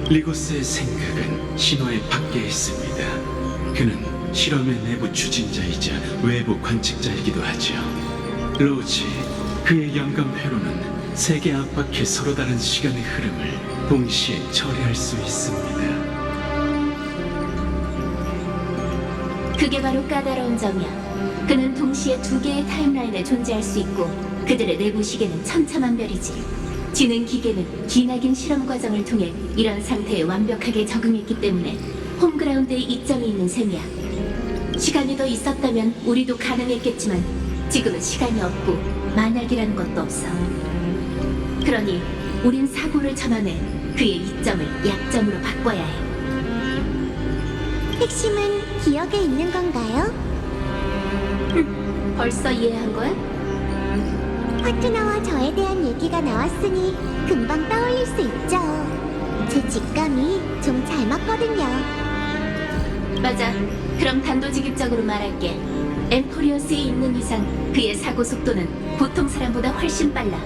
리고스의 생각은 신화의 밖에 있습니다. 그는 실험의 내부 추진자이자 외부 관측자이기도 하죠. 로지, 그의 영감 회로는 세계 안팎의 서로 다른 시간의 흐름을 동시에 처리할 수 있습니다. 그게 바로 까다로운 점이야. 그는 동시에 두 개의 타임라인에 존재할 수 있고 그들의 내부 시계는 천차만별이지. 지능 기계는 기나긴 실험 과정을 통해 이런 상태에 완벽하게 적응했기 때문에 홈그라운드에 이점이 있는 셈이야. 시간이 더 있었다면 우리도 가능했겠지만 지금은 시간이 없고 만약이라는 것도 없어. 그러니 우린 사고를 전환해 그의 이점을 약점으로 바꿔야 해. 핵심은 기억에 있는 건가요? 벌써 이해한 거야? 파트너와 저에 대한 얘기가 나왔으니 금방 떠올릴 수 있죠. 제 직감이 좀 잘 맞거든요. 맞아. 그럼 단도직입적으로 말할게. 엠포리어스에 있는 이상 그의 사고 속도는 보통 사람보다 훨씬 빨라.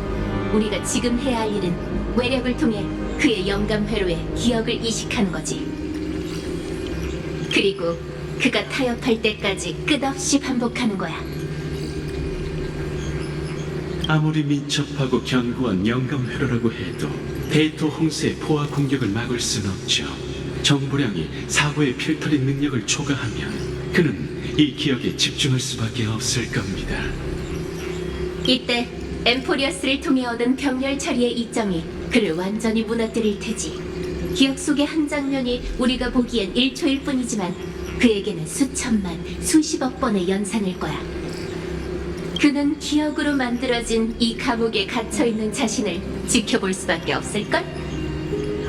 우리가 지금 해야 할 일은 외력을 통해 그의 영감 회로에 기억을 이식하는 거지. 그리고 그가 타협할 때까지 끝없이 반복하는 거야. 아무리 민첩하고 견고한 영감 회로라고 해도 데이터 홍수의 포화 공격을 막을 순 없죠. 정보량이 사고의 필터링 능력을 초과하면 그는 이 기억에 집중할 수밖에 없을 겁니다. 이때 엠포리어스를 통해 얻은 병렬 처리의 이점이 그를 완전히 무너뜨릴 테지. 기억 속의 한 장면이 우리가 보기엔 1초일 뿐이지만 그에게는 수천만, 수십억 번의 연산일 거야. 그는 기억으로 만들어진 이 감옥에 갇혀있는 자신을 지켜볼 수밖에 없을걸?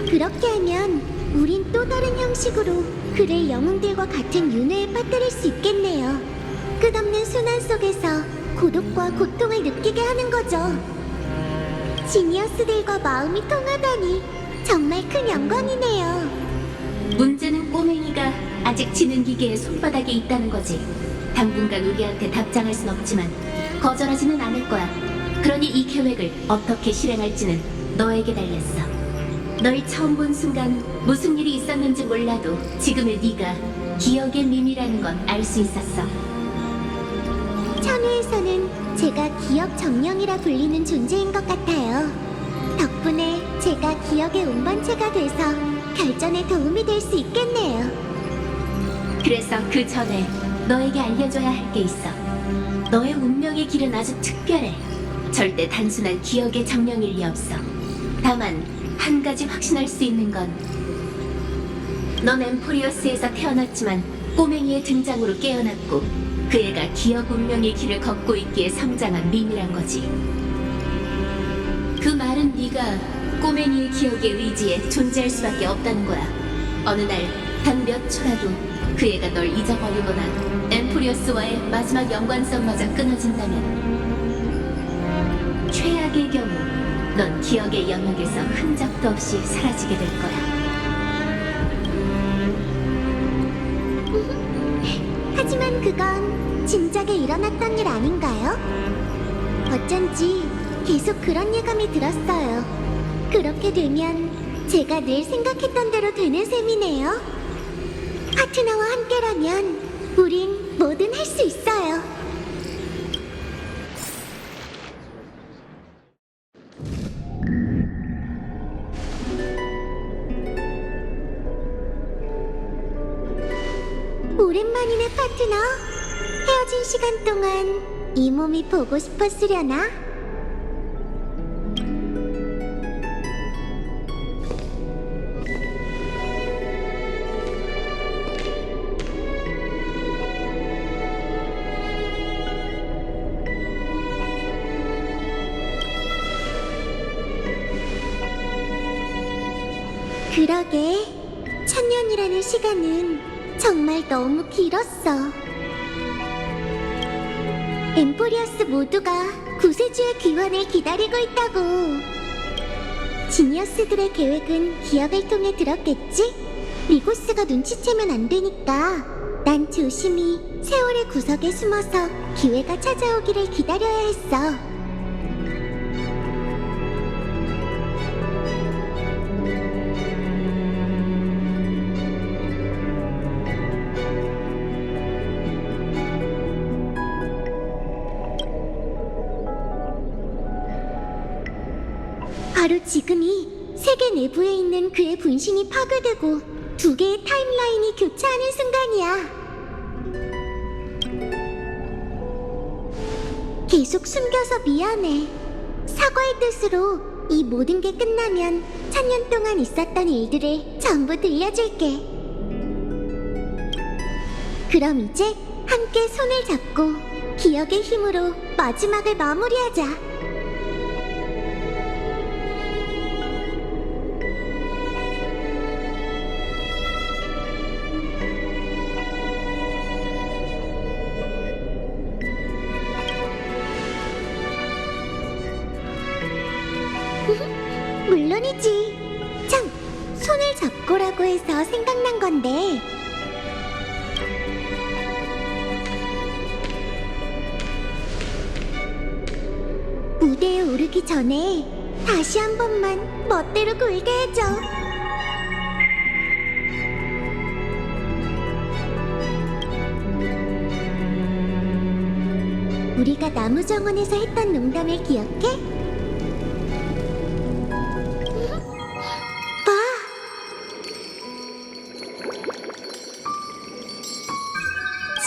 그렇게 하면 우린 또 다른 형식으로 그를 영웅들과 같은 윤회에 빠뜨릴 수 있겠네요. 끝없는 순환 속에서 고독과 고통을 느끼게 하는 거죠. 지니어스들과 마음이 통하다니 정말 큰 영광이네요. 문제는 꼬맹이가 아직 지능기계의 손바닥에 있다는 거지. 당분간 우리한테 답장할 순 없지만 거절하지는 않을 거야. 그러니 이 계획을 어떻게 실행할지는 너에게 달렸어. 널 처음 본 순간 무슨 일이 있었는지 몰라도 지금의 네가 기억의 밈이라는 건 알 수 있었어. 천우에서는 제가 기억 정령이라 불리는 존재인 것 같아요. 덕분에 제가 기억의 운반체가 돼서 결전에 도움이 될 수 있겠네요. 그래서 그 전에 너에게 알려줘야 할 게 있어. 너의 운명의 길은 아주 특별해. 절대 단순한 기억의 정령일 리 없어. 다만 한 가지 확신할 수 있는 건 넌 엠포리어스에서 태어났지만 꼬맹이의 등장으로 깨어났고 그 애가 기억 운명의 길을 걷고 있기에 성장한 밈이란 거지. 그 말은 네가 꼬맹이의 기억에 의지해 존재할 수밖에 없다는 거야. 어느 날 단 몇 초라도 그 애가 널 잊어버리거나 엠포리어스와의 마지막 연관성마저 끊어진다면 최악의 경우 넌 기억의 영역에서 흔적도 없이 사라지게 될 거야. 하지만 그건 진작에 일어났던 일 아닌가요? 어쩐지 계속 그런 예감이 들었어요. 그렇게 되면 제가 늘 생각했던 대로 되는 셈이네요. 파트너와 함께라면 우린 뭐든 할 수 있어요. 오랜만이네 파트너. 헤어진 시간 동안 이 몸이 보고 싶었으려나? 그러게, 1000년이라는 시간은 정말 너무 길었어. 엠포리어스 모두가 구세주의 귀환을 기다리고 있다고. 지니어스들의 계획은 기억을 통해 들었겠지? 리고스가 눈치채면 안 되니까 난 조심히 세월의 구석에 숨어서 기회가 찾아오기를 기다려야 했어. 바로 지금이 세계 내부에 있는 그의 분신이 파괴되고 두 개의 타임라인이 교차하는 순간이야. 계속 숨겨서 미안해. 사과의 뜻으로 이 모든 게 끝나면 1000년 동안 있었던 일들을 전부 들려줄게. 그럼 이제 함께 손을 잡고 기억의 힘으로 마지막을 마무리하자. 물론이지. 참, 손을 잡고라고 해서 생각난 건데 무대에 오르기 전에 다시 한 번만 멋대로 굴게 해줘. 우리가 나무 정원에서 했던 농담을 기억해?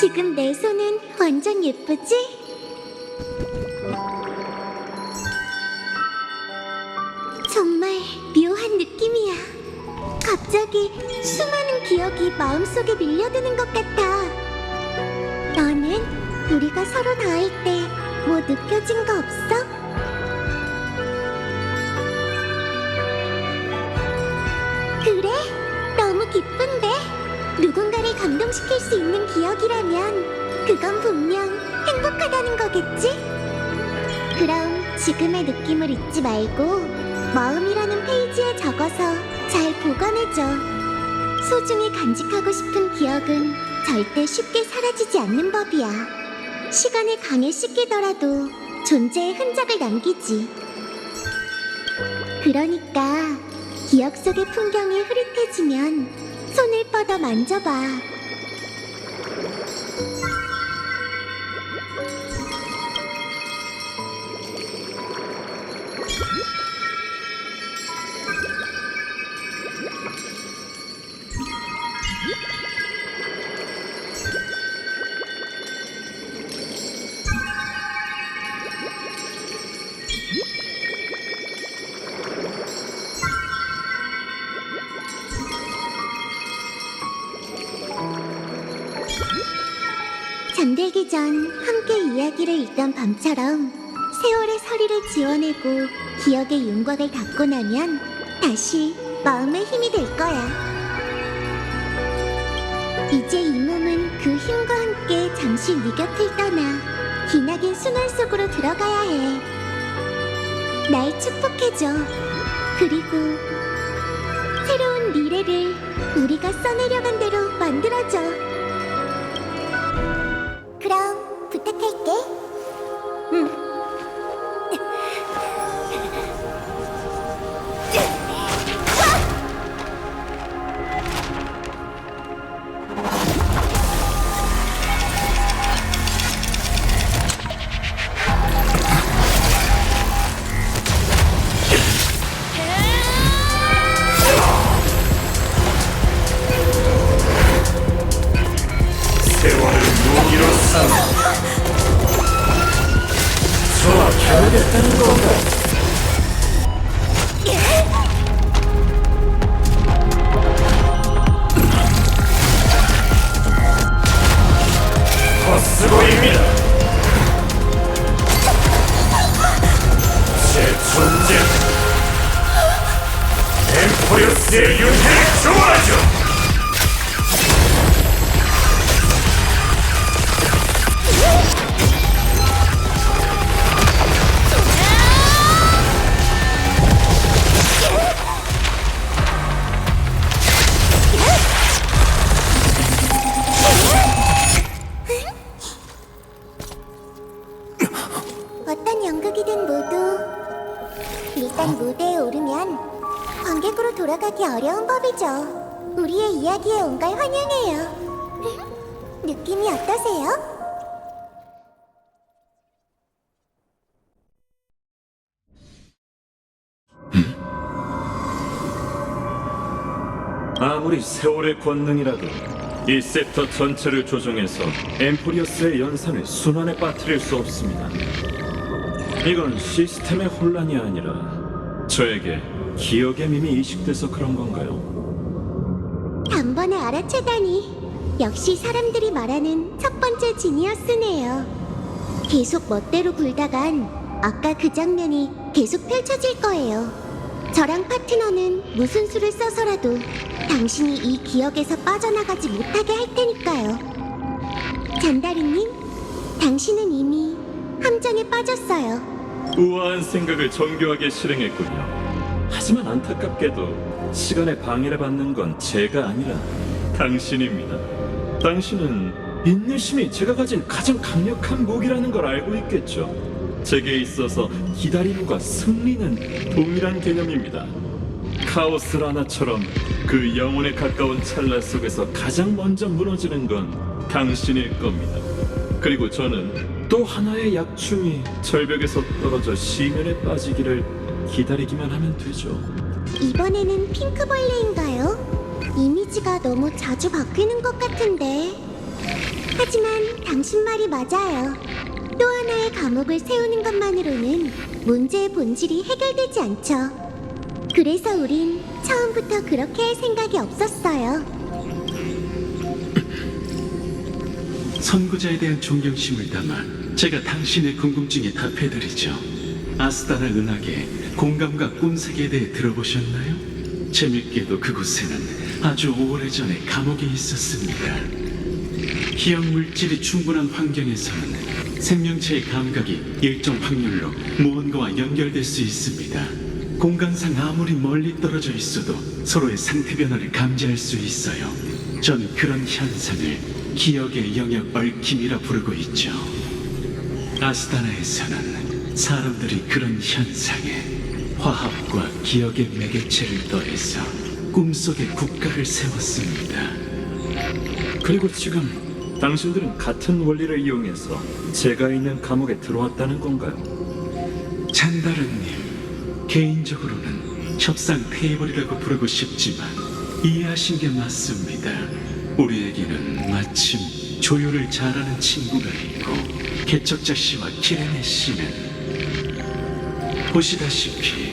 지금 내 손은 완전 예쁘지? 정말 묘한 느낌이야. 갑자기 수많은 기억이 마음속에 밀려드는 것 같아. 너는 우리가 서로 닿을 때 뭐 느껴진 거 없어? 그래? 너무 기쁜데? 누군가를 감동시킬 수 있는 기억이라면 그건 분명 행복하다는 거겠지? 그럼 지금의 느낌을 잊지 말고 마음이라는 페이지에 적어서 잘 보관해줘. 소중히 간직하고 싶은 기억은 절대 쉽게 사라지지 않는 법이야. 시간을 강에 씻기더라도 존재의 흔적을 남기지. 그러니까 기억 속의 풍경이 흐릿해지면 손을 뻗어 만져봐. 잠들기 전 함께 이야기를 읽던 밤처럼 세월의 서리를 지워내고 기억의 윤곽을 닫고 나면 다시 마음의 힘이 될 거야. 이제 이 몸은 그 힘과 함께 잠시 네 곁을 떠나 기나긴 순환 속으로 들어가야 해. 날 축복해줘. 그리고 새로운 미래를 우리가 써내려간 대로 만들어줘. 그럼 부탁할게. 응. 세월을 무기로 삼아 저와 결혼했다는 건가? 헛수고입니다. 제 존재 엠포리오스의 윤회를 좋아하죠. 물론이죠. 우리의 이야기에 온 걸 환영해요. 느낌이 어떠세요? 아무리 세월의 권능이라도 이 섹터 전체를 조종해서 엠포리어스의 연산을 순환에 빠뜨릴 수 없습니다. 이건 시스템의 혼란이 아니라 저에게 기억의 밈이 이식돼서 그런 건가요? 단번에 알아채다니. 역시 사람들이 말하는 첫 번째 지니어스네요. 계속 멋대로 굴다간 아까 그 장면이 계속 펼쳐질 거예요. 저랑 파트너는 무슨 수를 써서라도 당신이 이 기억에서 빠져나가지 못하게 할 테니까요. 잔다르님, 당신은 이미 함정에 빠졌어요. 우아한 생각을 정교하게 실행했군요. 하지만 안타깝게도 시간의 방해를 받는 건 제가 아니라 당신입니다. 당신은 인내심이 제가 가진 가장 강력한 무기라는 걸 알고 있겠죠. 제게 있어서 기다림과 승리는 동일한 개념입니다. 카오스 라나처럼 그 영혼에 가까운 찰나 속에서 가장 먼저 무너지는 건 당신일 겁니다. 그리고 저는 또 하나의 약충이 절벽에서 떨어져 시면에 빠지기를 기다리기만 하면 되죠. 이번에는 핑크벌레인가요? 이미지가 너무 자주 바뀌는 것 같은데. 하지만 당신 말이 맞아요. 또 하나의 감옥을 세우는 것만으로는 문제의 본질이 해결되지 않죠. 그래서 우린 처음부터 그렇게 할 생각이 없었어요. 선구자에 대한 존경심을 담아 제가 당신의 궁금증에 답해드리죠. 아스타나 은하계 공감과 꿈세계에 대해 들어보셨나요? 재밌게도 그곳에는 아주 오래전에 감옥이 있었습니다. 기억 물질이 충분한 환경에서는 생명체의 감각이 일정 확률로 무언가와 연결될 수 있습니다. 공간상 아무리 멀리 떨어져 있어도 서로의 상태 변화를 감지할 수 있어요. 전 그런 현상을 기억의 영역 얽힘이라 부르고 있죠. 아스타나에서는 사람들이 그런 현상에 화합과 기억의 매개체를 더해서 꿈속의 국가를 세웠습니다. 그리고 지금 당신들은 같은 원리를 이용해서 제가 있는 감옥에 들어왔다는 건가요? 잔다르님, 개인적으로는 협상 테이블이라고 부르고 싶지만 이해하신 게 맞습니다. 우리에게는 마침 조율을 잘하는 친구가 있고 개척자 씨와 키레네 씨는 보시다시피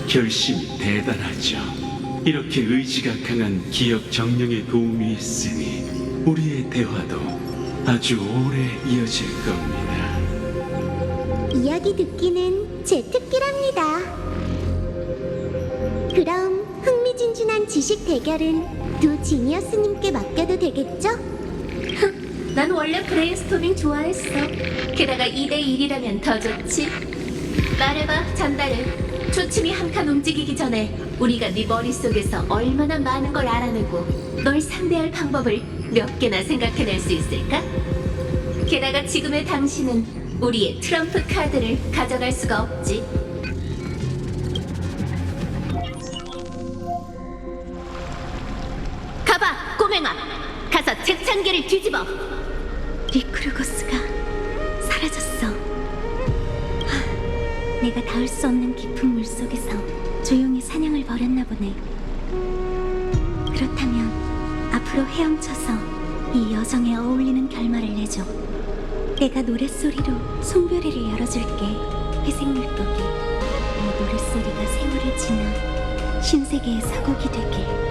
결심이 대단하죠. 이렇게 의지가 강한 기억 정령의 도움이 있으니 우리의 대화도 아주 오래 이어질 겁니다. 이야기 듣기는 제 특기랍니다. 그럼 흥미진진한 지식 대결은 두 지니어스님께 맡겨도 되겠죠? 난 원래 브레인스토밍 좋아했어. 게다가 2대1이라면 더 좋지. 말해봐, 잔다르. 초침이 한 칸 움직이기 전에 우리가 네 머릿속에서 얼마나 많은 걸 알아내고 널 상대할 방법을 몇 개나 생각해낼 수 있을까? 게다가 지금의 당신은 우리의 트럼프 카드를 가져갈 수가 없지. 가봐, 꼬맹아. 가서 책창기를 뒤집어. 리크루고스가 사라졌어. 내가 닿을 수 없는 깊은 물속에서 조용히 사냥을 벌였나 보네. 그렇다면 앞으로 헤엄쳐서 이 여정에 어울리는 결말을 내줘. 내가 노랫소리로 송별회를 열어줄게. 회색 물고기. 이 노랫소리가 세월을 지나 신세계의 서곡이 되길.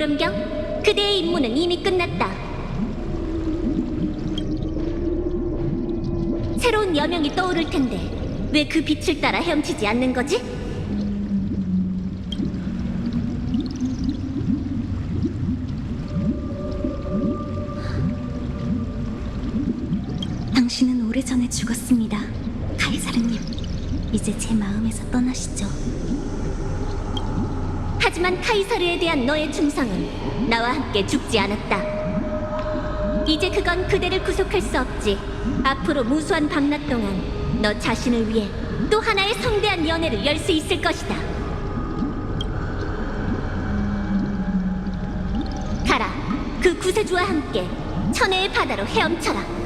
연경, 그대의 임무는 이미 끝났다. 새로운 여명이 떠오를 텐데 왜 그 빛을 따라 헤엄치지 않는 거지? 당신은 오래전에 죽었습니다, 카이사르님. 이제 제 마음에서 떠나시죠. 하지만 카이사르에 대한 너의 충성은 나와 함께 죽지 않았다. 이제 그건 그대를 구속할 수 없지. 앞으로 무수한 밤낮 동안 너 자신을 위해 또 하나의 성대한 연애를 열 수 있을 것이다. 가라, 그 구세주와 함께 천혜의 바다로 헤엄쳐라.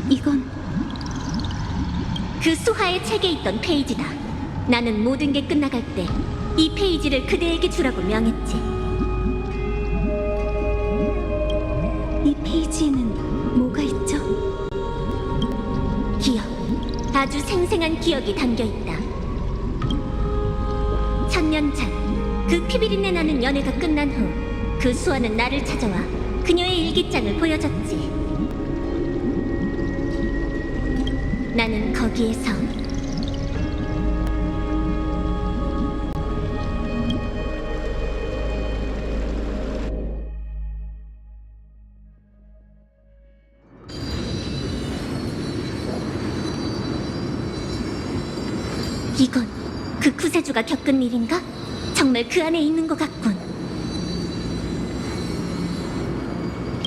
이건 그 수하의 책에 있던 페이지다. 나는 모든 게 끝나갈 때 이 페이지를 그대에게 주라고 명했지. 이 페이지에는 뭐가 있죠? 기억, 아주 생생한 기억이 담겨있다. 천년 전, 그 피비린내 나는 연애가 끝난 후 그 수아는 나를 찾아와 그녀의 일기장을 보여줬지. 나는 거기에서 이건 그 구세주가 겪은 일인가? 정말 그 안에 있는 것 같군.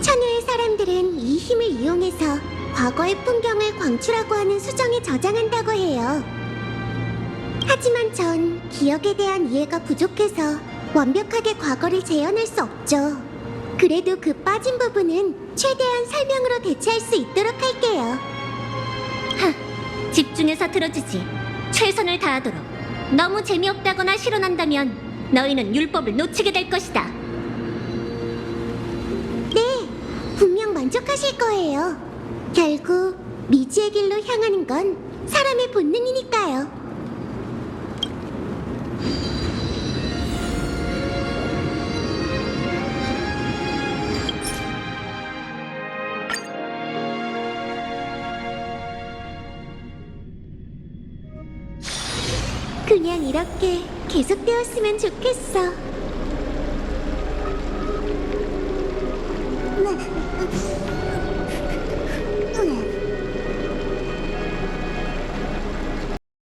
천혜의 사람들은 이 힘을 이용해서 과거의 풍경을 광출하고 하는 수정에 저장한다고 해요. 하지만 전 기억에 대한 이해가 부족해서 완벽하게 과거를 재현할 수 없죠. 그래도 그 빠진 부분은 최대한 설명으로 대체할 수 있도록 할게요. 하, 집중해서 들어주지. 최선을 다하도록. 너무 재미없다거나 실언한다면 너희는 율법을 놓치게 될 것이다. 네, 분명 만족하실 거예요. 결국 미지의 길로 향하는 건 사람의 본능이니까요. 그냥 이렇게 계속되었으면 좋겠어. 네.